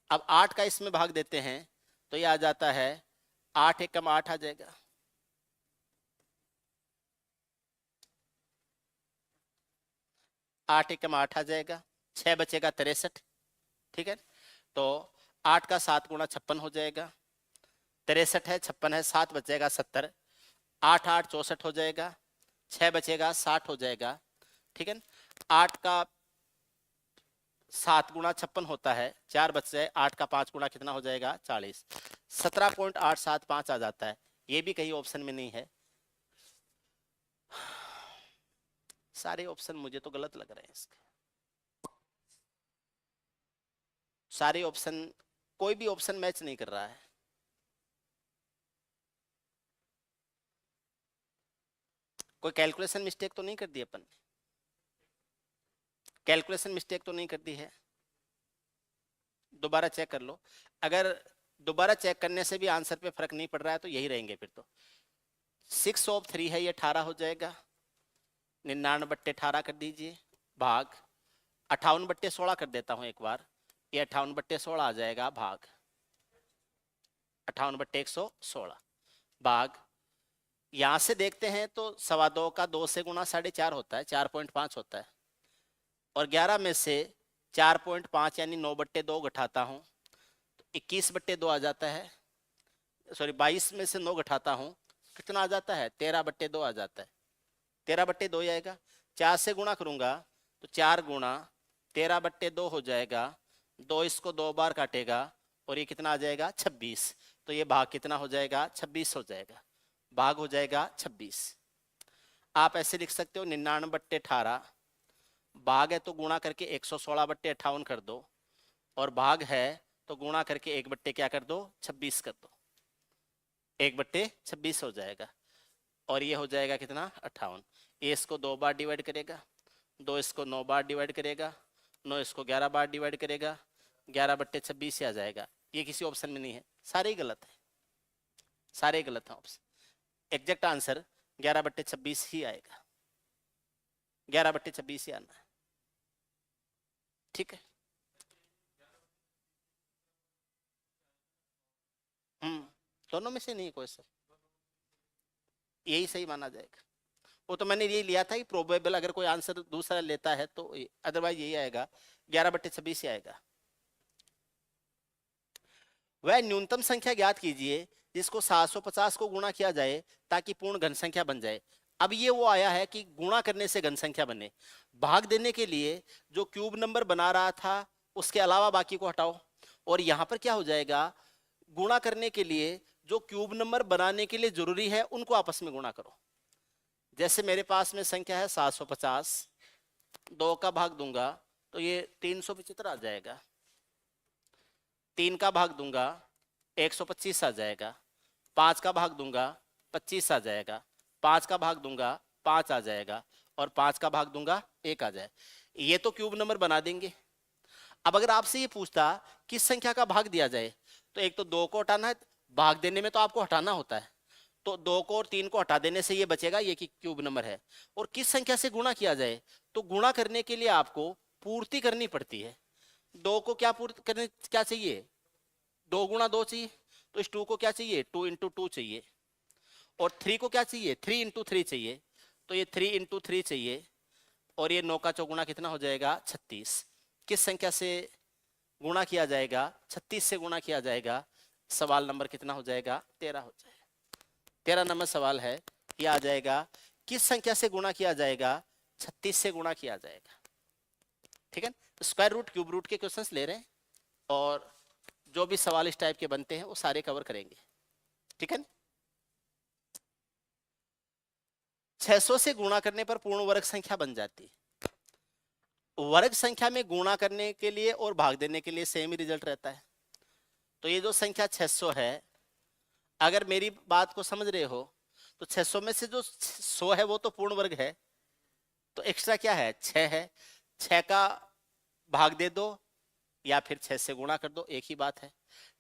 अब 8 का इसमें भाग देते हैं तो यह आ जाता है 8 एकम 8 आ जाएगा। 8 एकम 8 आ जाएगा, 6 बचेगा 63, ठीक है। तो 8 का 7 गुणा 56 हो जाएगा। 63 है, 56 है, 7 बचेगा 70। 8 8 64 हो जाएगा, 6 बचेगा 60 हो जाएगा, ठीक है। 8 का 7 गुणा 56 होता है, 4 बच जाए, 8 का 5 गुणा कितना हो जाएगा? 40। 17.875 आ जाता है। ये भी कहीं ऑप्शन में नहीं है। सारे ऑप्शन मुझे तो गलत लग रहे हैं इसके। सारे ऑप्शन, कोई भी ऑप्शन मैच नहीं कर रहा है। कोई कैलकुलेशन मिस्टेक तो नहीं कर दी अपन ने? कैलकुलेशन मिस्टेक तो नहीं कर दी है? दोबारा चेक कर लो। अगर दोबारा चेक करने से भी आंसर पे फर्क नहीं पड़ रहा है तो यही रहेंगे फिर तो। 6/3 है, ये 18 हो जाएगा। 99/18 कर दीजिए, भाग 58/16 कर देता हूं एक बार, ये 58/16 आ जाएगा, भाग 58/116 भाग। यहां से देखते हैं तो 2.25 का 2 से गुणा 4.5 होता है, 4.5 होता है। और 11 में से 4.5 यानी 9/2 घटाता हूं तो 21/2 आ जाता है। सॉरी, 22 में से 9 घटाता हूं कितना आ जाता है? 13/2 आ जाता है। 13/2 आएगा। 4 से गुणा करूंगा तो 4 गुणा 13/2 हो जाएगा। 2 इसको 2 बार काटेगा और ये कितना आ जाएगा? 26। तो ये भाग कितना हो जाएगा? 26 हो जाएगा। भाग हो जाएगा 26। आप ऐसे लिख सकते हो 99/18। भाग है तो गुणा करके 116/58 कर दो, और भाग है तो गुणा करके 1 क्या कर दो? 26 कर दो। 1/26 हो जाएगा और ये हो जाएगा कितना? 58। ये इसको 2 बार डिवाइड करेगा, 2 इसको 9 बार डिवाइड करेगा, 9 इसको 11 बार डिवाइड करेगा, 11/26 आ जाएगा। ये किसी ऑप्शन में नहीं है, सारे ही गलत है, सारे गलत हैं ऑप्शन। एग्जैक्ट आंसर 11/26 ही आएगा, 11/26 ही आना है, ठीक है। दोनों में से नहीं कोई सर, यही सही माना जाएगा। वो तो मैंने ये लिया था कि प्रोबेबल अगर कोई आंसर दूसरा लेता है तो, अदरवाइज यही आएगा 11/26 ही आएगा। वह न्यूनतम संख्या ज्ञात कीजिए जिसको 750 को गुणा किया जाए ताकि पूर्ण घन संख्या बन जाए। अब ये वो आया है कि गुणा करने से घन संख्या बने। भाग देने के लिए जो क्यूब नंबर बना रहा था उसके अलावा बाकी को हटाओ, और यहां पर क्या हो जाएगा, गुणा करने के लिए जो क्यूब नंबर बनाने के लिए जरूरी है उनको आपस में गुणा करो। जैसे मेरे पास में संख्या है 750, 2 का भाग दूंगा तो ये 375 आ जाएगा, 3 का भाग दूंगा 125 आ जाएगा, 5 का भाग दूंगा 25 आ जाएगा, 5 का भाग दूंगा 5 आ जाएगा, और 5 का भाग दूंगा 1 आ जाए। ये तो क्यूब नंबर बना देंगे। अब अगर आपसे ये पूछता किस संख्या का भाग दिया जाए, तो एक तो 2 को हटाना है, भाग देने में तो आपको हटाना होता है, तो 2 को और 3 को हटा देने से ये बचेगा, ये कि क्यूब नंबर है। और किस संख्या से गुणा किया जाए, तो गुणा करने के लिए आपको पूर्ति करनी पड़ती है। 2 को क्या पूर्ति करने क्या चाहिए, 2 गुणा 2 चाहिए, तो इस 2 को क्या चाहिए, 2 इंटू 2 चाहिए, और 3 को क्या चाहिए, 3 इंटू 3 चाहिए, तो ये 3 इंटू 3 चाहिए, और ये 9 का चौगुना कितना हो जाएगा, 36। किस संख्या से गुणा किया जाएगा, 36 से गुणा किया जाएगा। सवाल नंबर कितना हो जाएगा, 13 हो जाएगा। 13 नंबर सवाल है, ये आ जाएगा किस संख्या से गुणा किया जाएगा, 36 से गुणा किया जाएगा। ठीक है, स्क्वायर रूट क्यूब रूट के क्वेश्चंस ले रहे हैं, और जो भी सवाल इस टाइप के बनते हैं वो सारे कवर करेंगे। ठीक है, 600 से गुणा करने पर पूर्ण वर्ग संख्या बन जाती है। वर्ग संख्या में गुणा करने के लिए और भाग देने के लिए सेम ही रिजल्ट रहता है। तो ये जो संख्या 600 है, अगर मेरी बात को समझ रहे हो तो 600 में से जो 100 है वो तो पूर्ण वर्ग है, तो एक्स्ट्रा क्या है, 6 है, 6 का भाग दे दो या फिर 6 से गुणा कर दो, एक ही बात है।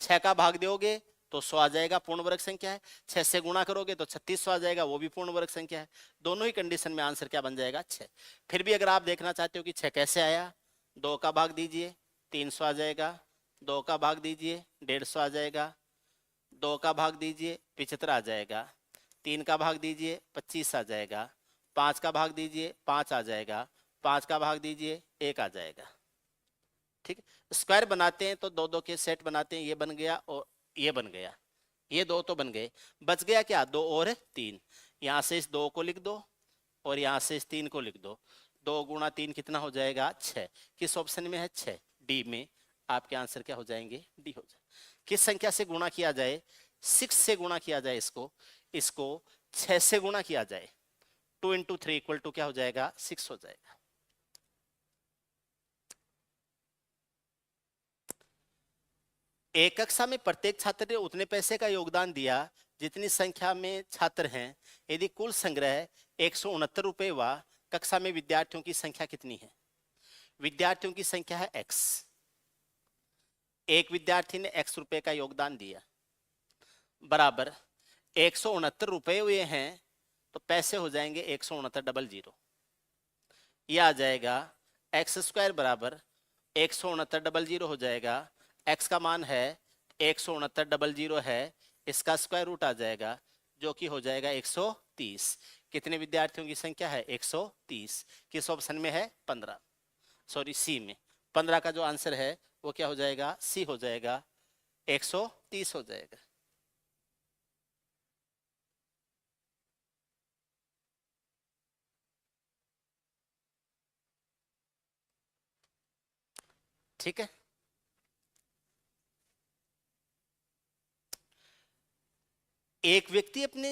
6 का भाग दोगे तो 100 आ जाएगा, पूर्ण वर्ग संख्या है। 6 से गुणा करोगे तो 3600 आ जाएगा, वो भी पूर्ण वर्ग संख्या है। दोनों ही कंडीशन में आंसर क्या बन जाएगा, 6। फिर भी अगर आप देखना चाहते हो कि 6 कैसे आया, 2 का भाग दीजिए 300 आ जाएगा, 2 का भाग दीजिए 150 आ जाएगा, 2 का भाग दीजिए 75 आ जाएगा, 3 का भाग दीजिए 25 आ जाएगा, 5 का भाग दीजिए 5 आ जाएगा, 5 का भाग दीजिए 1 आ जाएगा। ठीक है, स्क्वायर बनाते हैं तो 2-2 के सेट बनाते हैं, ये बन गया और ये बन गया, ये 2 तो बन गए, बच गया क्या, 2 और 3। यहां से इस 2 को लिख दो और यहां से इस 3 को लिख दो, 2 गुणा 3 कितना हो जाएगा, 6। किस ऑप्शन में है, 6, डी में। आपके आंसर क्या हो जाएंगे, डी हो जाए। किस संख्या से गुणा किया जाए, 6 से गुणा किया जाए, इसको 6 से गुणा किया जाए, 2 इंटू 3 इक्वल टू क्या हो जाएगा, 6 हो जाएगा। एक कक्षा में प्रत्येक छात्र ने उतने पैसे का योगदान दिया जितनी संख्या में छात्र हैं। यदि कुल संग्रह 169 रुपए हुआ, कक्षा में विद्यार्थियों की संख्या कितनी है। विद्यार्थियों की संख्या है x, एक विद्यार्थी ने x रुपए का योगदान दिया, बराबर 169 रुपए हुए हैं, तो पैसे हो जाएंगे 169 ये आ जाएगा एक्स स्क्वायर बराबर 169 हो जाएगा। x का मान है 169 है, इसका स्क्वायर रूट आ जाएगा जो कि हो जाएगा 130। कितने विद्यार्थियों की संख्या है, 130। किस ऑप्शन में है, 15, सॉरी सी में। 15 का जो आंसर है वो क्या हो जाएगा, सी हो जाएगा, 130 हो जाएगा। ठीक है, एक व्यक्ति अपने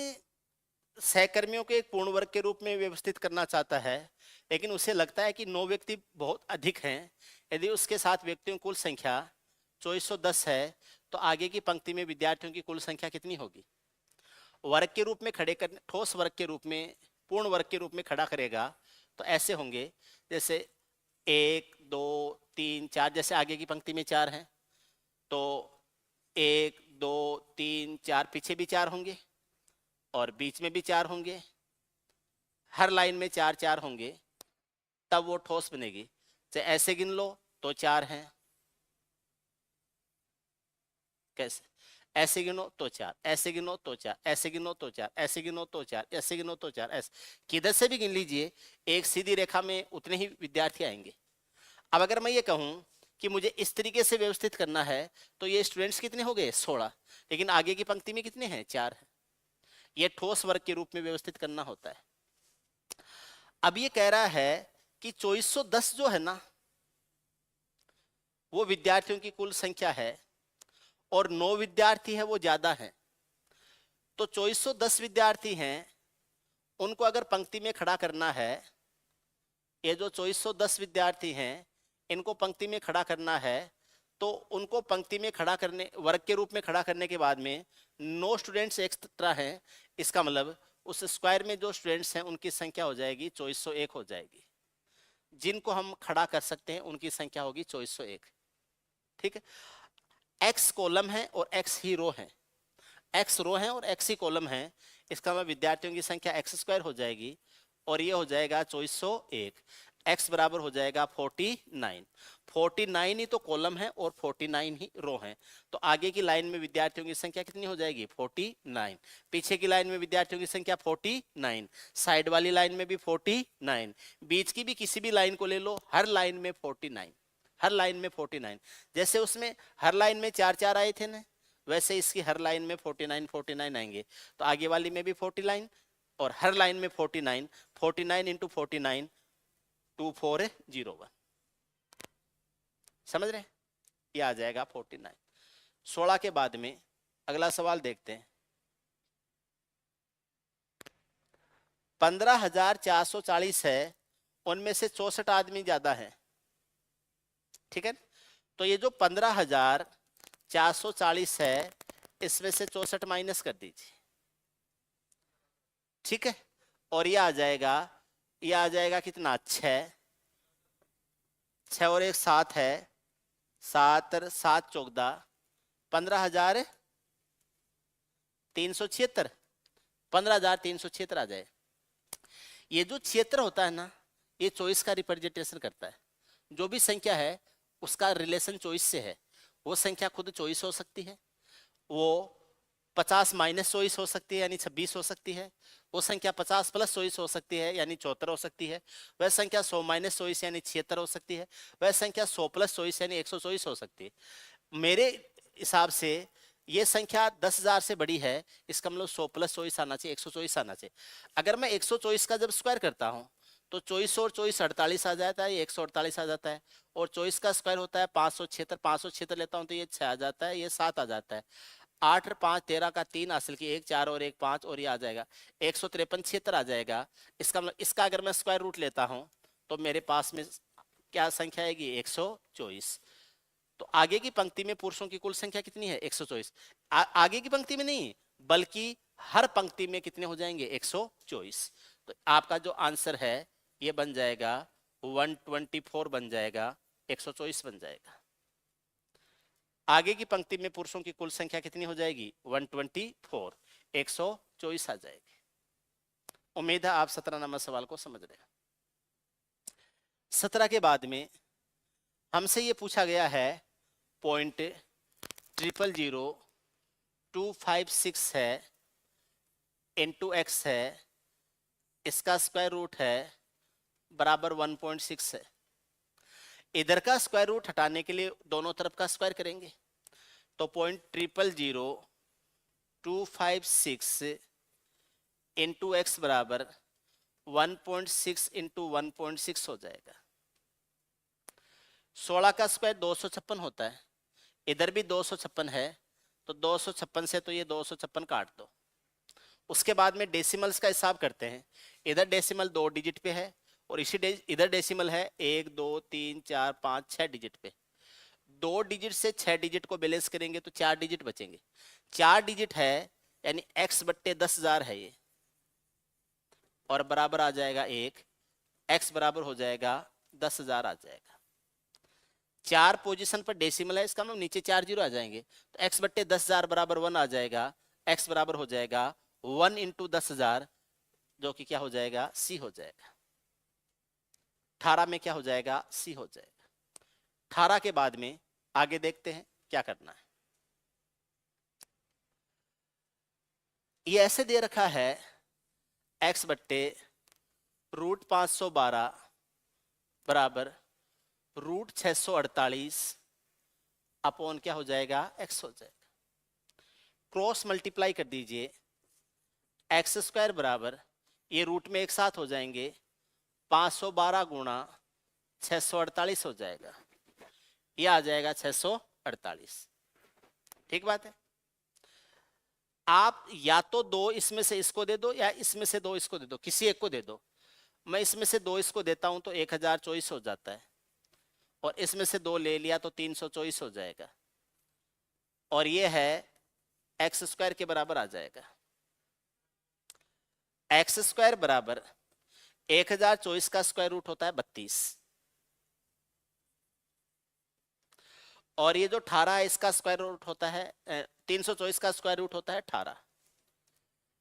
सहकर्मियों को एक पूर्ण वर्ग के रूप में व्यवस्थित करना चाहता है, लेकिन उसे लगता है कि 9 व्यक्ति बहुत अधिक हैं। यदि उसके साथ व्यक्तियों की कुल संख्या 2410 है, तो आगे की पंक्ति में विद्यार्थियों की कुल संख्या कितनी होगी। वर्ग के रूप में खड़े कर, ठोस वर्ग के रूप में, पूर्ण वर्ग के रूप में खड़ा करेगा तो ऐसे होंगे, जैसे 1 2 3 4, जैसे आगे की पंक्ति में 4 हैं तो 1 2 3 4, पीछे भी 4 होंगे और बीच में भी 4 होंगे, हर लाइन में 4 4 होंगे, तब वो ठोस बनेगी। चाहे ऐसे गिन लो तो 4 हैं, कैसे? ऐसे गिनो तो 4, ऐसे गिनो तो 4, ऐसे गिनो तो 4, ऐसे गिनो तो 4, ऐसे गिनो तो 4, ऐसे किधर से भी गिन लीजिए, एक सीधी रेखा में उतने ही विद्यार्थी आएंगे। अब अगर मैं ये कहूं कि मुझे इस तरीके से व्यवस्थित करना है तो ये स्टूडेंट्स कितने हो गए? 16, लेकिन आगे की पंक्ति में कितने हैं? 4 है। ये ठोस वर्ग के रूप में व्यवस्थित करना होता है। अब ये कह रहा है कि 2410 जो है ना, वो विद्यार्थियों की कुल संख्या है और 9 विद्यार्थी है वो ज्यादा है। तो 2410 विद्यार्थी हैं, उनको अगर पंक्ति में खड़ा करना है, ये जो 2410 विद्यार्थी हैं इनको पंक्ति में खड़ा करना है, तो उनको पंक्ति में खड़ा करने, वर्ग के रूप में खड़ा करने के बाद में 9 स्टूडेंट्स एक्स्ट्रा हैं, इसका मतलब उस स्क्वायर में जो स्टूडेंट्स हैं उनकी संख्या हो जाएगी 2401 हो जाएगी। जिनको हम खड़ा कर सकते हैं उनकी संख्या होगी 2401। ठीक है, एक्स कॉलम है और एक्स ही रो है, एक्स रो है और एक्स ही कॉलम है, इसका मतलब विद्यार्थियों की संख्या एक्स स्क्वायर हो जाएगी और ये हो जाएगा 2401। x बराबर हो जाएगा 49। 49 ही तो कॉलम है और 49 ही रो है, तो आगे की लाइन में विद्यार्थियों की संख्या कितनी हो जाएगी? 49। पीछे की लाइन में विद्यार्थियों की संख्या 49, साइड वाली लाइन में भी 49, बीच की भी किसी भी लाइन को ले लो, हर लाइन में 49, हर लाइन में 49। जैसे उसमें हर लाइन में 4-4 आए थे ना, वैसे इसकी हर लाइन में 49 आएंगे, तो आगे वाली में भी 49 और हर लाइन में 49। 49 इंटू 49 2401, समझ रहे? ये आ जाएगा 49। 16 के बाद में अगला सवाल देखते हैं। 15,440 है, उनमें से 64 आदमी ज्यादा है। ठीक है, तो ये जो 15,440 है इसमें से 64 माइनस कर दीजिए। ठीक है, और ये आ जाएगा कितना? 6 और 1 7 है, 7 और 7 14, 15,376, 15,376 आ जाए। ये जो 76 होता है ना, ये चॉइस का रिप्रेजेंटेशन करता है। जो भी संख्या है उसका रिलेशन चॉइस से है। वो संख्या खुद चॉइस हो सकती है, वो 50 माइनस चॉइस हो सकती है यानी 26 हो सकती है, वो संख्या 50 प्लस चॉइस हो सकती है यानी 74 हो सकती है, वह संख्या 100 माइनस चॉइस यानी 76 हो सकती है, वह संख्या 100 प्लस चॉइस यानी 124 हो सकती है। मेरे हिसाब से ये संख्या 10,000 से बड़ी है, इसका मतलब 100 प्लस चॉइस आना चाहिए, 124 आना चाहिए। अगर मैं 124 का जब स्क्वायर करता हूँ तो 24 और 24 48 आ जाता है, ये 148 आ जाता है, और 24 का स्क्वायर होता है 576, 576 लेता हूँ तो ये 6 आ जाता है, ये 7 आ जाता है, 8 और 5 13 का 3 असल की 1 4 और 1 5 और ये आ जाएगा 153 76 आ जाएगा। इसका मतलब इसका अगर मैं स्क्वायर रूट लेता हूँ तो मेरे पास में क्या संख्या आएगी? 124। तो आगे की पंक्ति में पुरुषों की कुल संख्या कितनी है? 124। आगे की पंक्ति में नहीं बल्कि हर पंक्ति में कितने हो जाएंगे? 124। तो आपका जो आंसर है ये बन जाएगा 124 बन जाएगा, 124 बन जाएगा। आगे की पंक्ति में पुरुषों की कुल संख्या कितनी हो जाएगी? 124, 124 आ जाएगी। उम्मीद है आप 17 नंबर सवाल को समझ रहे हैं। 17 के बाद में हमसे ये पूछा गया है 0.000256 है इंटू एक्स है, इसका स्क्वायर रूट है बराबर 1.6 है। इधर का स्क्वायर रूट हटाने के लिए दोनों तरफ का स्क्वायर करेंगे, तो 0.000256 इंटू एक्स बराबर 1.6 इंटू 1.6 हो जाएगा। 16 का स्क्वायर 256 होता है, इधर भी 256 है, तो 256 से तो ये 256 काट दो। उसके बाद में डेसिमल्स का हिसाब करते हैं। इधर डेसिमल 2 डिजिट पे है और इधर डेसिमल है 1 2 3 4 5 6 डिजिट पे। 2 डिजिट से 6 डिजिट को बैलेंस करेंगे तो 4 डिजिट बचेंगे। 4 डिजिट है यानी x बट्टे 10,000 है ये, और बराबर आ जाएगा 1, x बराबर हो जाएगा 10,000 आ जाएगा। 4 पोजीशन पर डेसिमल है, इसका मतलब नीचे 4 जीरो आ जाएंगे, तो x बट्टे 10,000 बराबर 1 आ जाएगा। x बराबर हो जाएगा 1 इंटू 10,000 जो कि क्या हो जाएगा? c हो जाएगा। 18 में क्या हो जाएगा? c हो जाएगा। 18 के बाद में आगे देखते हैं क्या करना है। ये ऐसे दे रखा है x बट्टे रूट 512 बराबर रूट 648 अपॉन क्या हो जाएगा x हो जाएगा। क्रॉस मल्टीप्लाई कर दीजिए, एक्स स्क्वायर बराबर ये रूट में एक साथ हो जाएंगे 512 गुणा 648 हो जाएगा, ये आ जाएगा 648। ठीक बात है। आप या तो दो इसमें से इसको दे दो या इसमें से दो इसको दे दो, किसी एक को दे दो। मैं इसमें से दो इसको देता हूं तो 1024 हो जाता है, और इसमें से दो ले लिया तो 324 हो जाएगा, और ये है एक्स स्क्वायर के बराबर आ जाएगा। एक्स स्क्वायर बराबर 1024 का स्क्वायर रूट होता है 32, और ये जो 18 है इसका स्क्वायर रूट होता है 324 का स्क्वायर रूट होता है 18।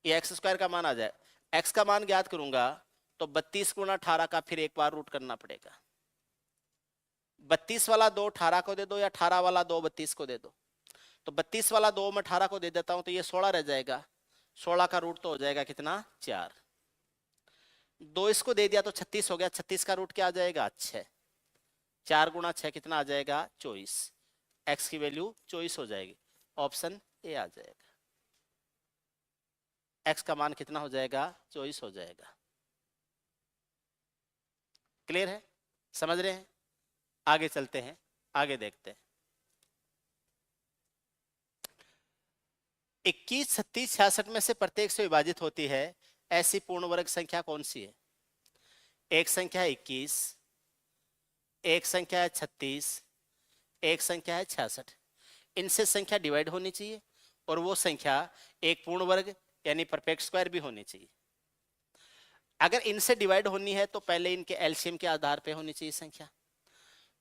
ये एक्स स्क्वायर का मान आ जाए। एक्स का मान ज्ञात करूंगा तो 32 गुणा 18 का फिर एक बार रूट करना पड़ेगा। 32 वाला 2 18 को दे दो, या 18 वाला 2 32 को दे दो। तो 32 वाला 2 मैं 18 को दे देता हूं तो ये 16 रह जाएगा। 16 का रूट तो हो जाएगा कितना 4। 2 इसको दे दिया तो 36 हो गया। 36 का रूट क्या आ जाएगा 6। 4 गुणा 6 कितना आ जाएगा 24। एक्स की वैल्यू 24 हो जाएगी। ऑप्शन ए आ जाएगा। एक्स का मान कितना हो जाएगा 24 हो जाएगा। क्लियर है, समझ रहे हैं? आगे चलते हैं, आगे देखते हैं। 21, 36, 66 में से प्रत्येक से विभाजित होती है ऐसी पूर्ण वर्ग संख्या कौन सी है? एक संख्या है 21, एक संख्या है 36, एक संख्या है 66। इनसे संख्या डिवाइड होनी चाहिए और वो संख्या एक पूर्ण वर्ग यानी परफेक्ट स्क्वायर भी होनी चाहिए। अगर इनसे डिवाइड होनी है तो पहले इनके एलसीएम के आधार पे होनी चाहिए संख्या।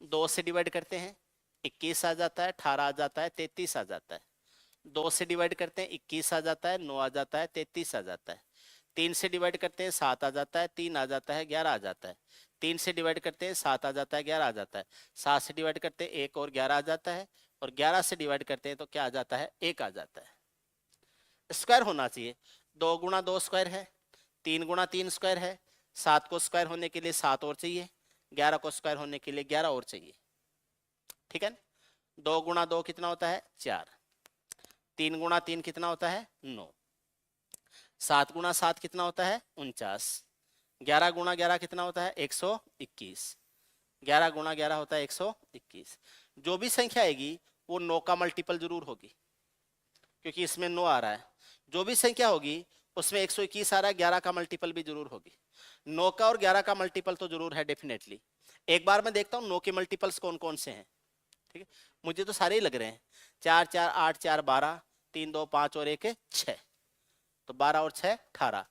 2 से डिवाइड करते हैं 21 आ जाता है, 18 आ जाता है, 33 आ जाता है। 2 से डिवाइड करते हैं 21 आ जाता है, 9 आ जाता है, 33 आ जाता है। 3 से डिवाइड करते हैं 7 आ जाता है, 3 आ जाता है, 11 आ जाता है। 3 से डिवाइड करते हैं 7 आ जाता है, 11 आ जाता है। 7 से डिवाइड करते हैं 1 और 11 आ जाता है, और 11 से डिवाइड करते हैं तो क्या आ जाता है 1 आ जाता है। स्क्वायर होना चाहिए। 2 गुणा 2 स्क्वायर है, 3 गुणा 3 स्क्वायर है। 7 को स्क्वायर होने के लिए 7 और चाहिए, 11 को स्क्वायर होने के लिए 11 और चाहिए। ठीक है। 2 गुणा 2 कितना होता है 4। 3 गुणा 3 कितना होता है 9। 7 गुणा 7 कितना होता है 49। 11 गुणा 11 कितना होता है 121। 11 गुणा 11 होता है 121। जो भी संख्या आएगी वो 9 का मल्टीपल जरूर होगी, क्योंकि इसमें 9 आ रहा है। जो भी संख्या होगी उसमें 121 आ रहा है, 11 का मल्टीपल भी जरूर होगी। 9 का और 11 का मल्टीपल तो जरूर है डेफिनेटली। एक बार मैं देखता हूँ 9 के मल्टीपल्स कौन कौन से हैं। ठीक है, मुझे तो सारे ही लग रहे हैं। 4 4 8 4 12, 3 2 5 और 1 6, तो 12 और 6 18।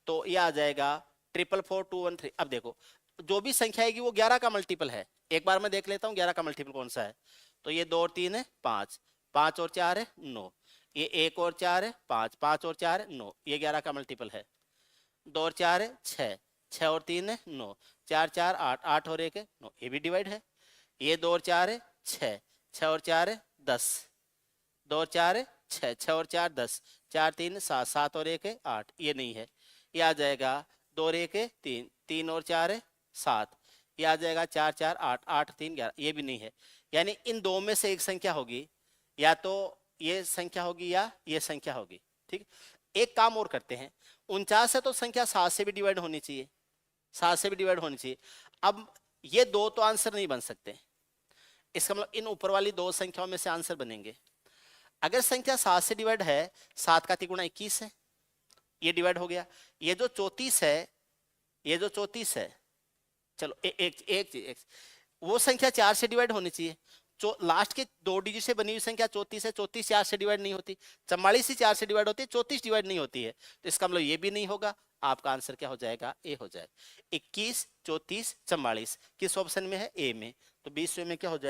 तो ये आ जाएगा 4 4 2 1 3। अब देखो जो भी संख्या आएगी वो 11 का मल्टीपल है। एक बार मैं देख लेता हूँ 11 का मल्टीपल कौन सा है। तो ये 2 और 3 है 5, 5 और 4 है 9, ये 1 और 4 है 5, 5 और 4 है 9, ये 11 का मल्टीपल है। 2 और 4 है 6, 6 और 3 है 9, 4 4 8, 8 और 1 है 9, ये भी डिवाइड है। ये 2 और 4 है 6, 6 और 4 है 10, 2 और 4 है 6, 6 और 4 10, 4 3 7, 7 और 1 है 8, ये नहीं है। ये आ जाएगा 2 और 1 है 3, 3 और 4 है 7, ये आ जाएगा 4 4 8, 8 3 11, ये भी नहीं है। यानी इन दो में से एक संख्या होगी, या तो ये संख्या होगी या ये संख्या होगी। ठीक, एक काम और करते हैं। 49 है तो संख्या 7 से भी डिवाइड होनी चाहिए, 7 से भी डिवाइड होनी चाहिए। अब ये दो तो आंसर नहीं बन सकते, इसका मतलब इन ऊपर वाली दो संख्याओं में से आंसर बनेंगे। अगर संख्या 7 से डिवाइड है, 7 का 3 गुणा 21 है, ये डिवाइड हो गया। ये जो 34 है, ये जो 34 है, चलो एक वो संख्या 4 से डिवाइड होनी चाहिए। लास्ट के 2 डिजिट से बनी हुई संख्या 34 है, 34 4 से डिवाइड नहीं होती। 44 ही 4 से डिवाइड होती है, 34 डिवाइड नहीं होती है, तो इसका मतलब ये भी नहीं होगा। आपका आंसर क्या हो जाएगा ए हो जाएगा। 21 34 44 किस ऑप्शन में है ए में, तो 20वें में क्या हो जाएगा।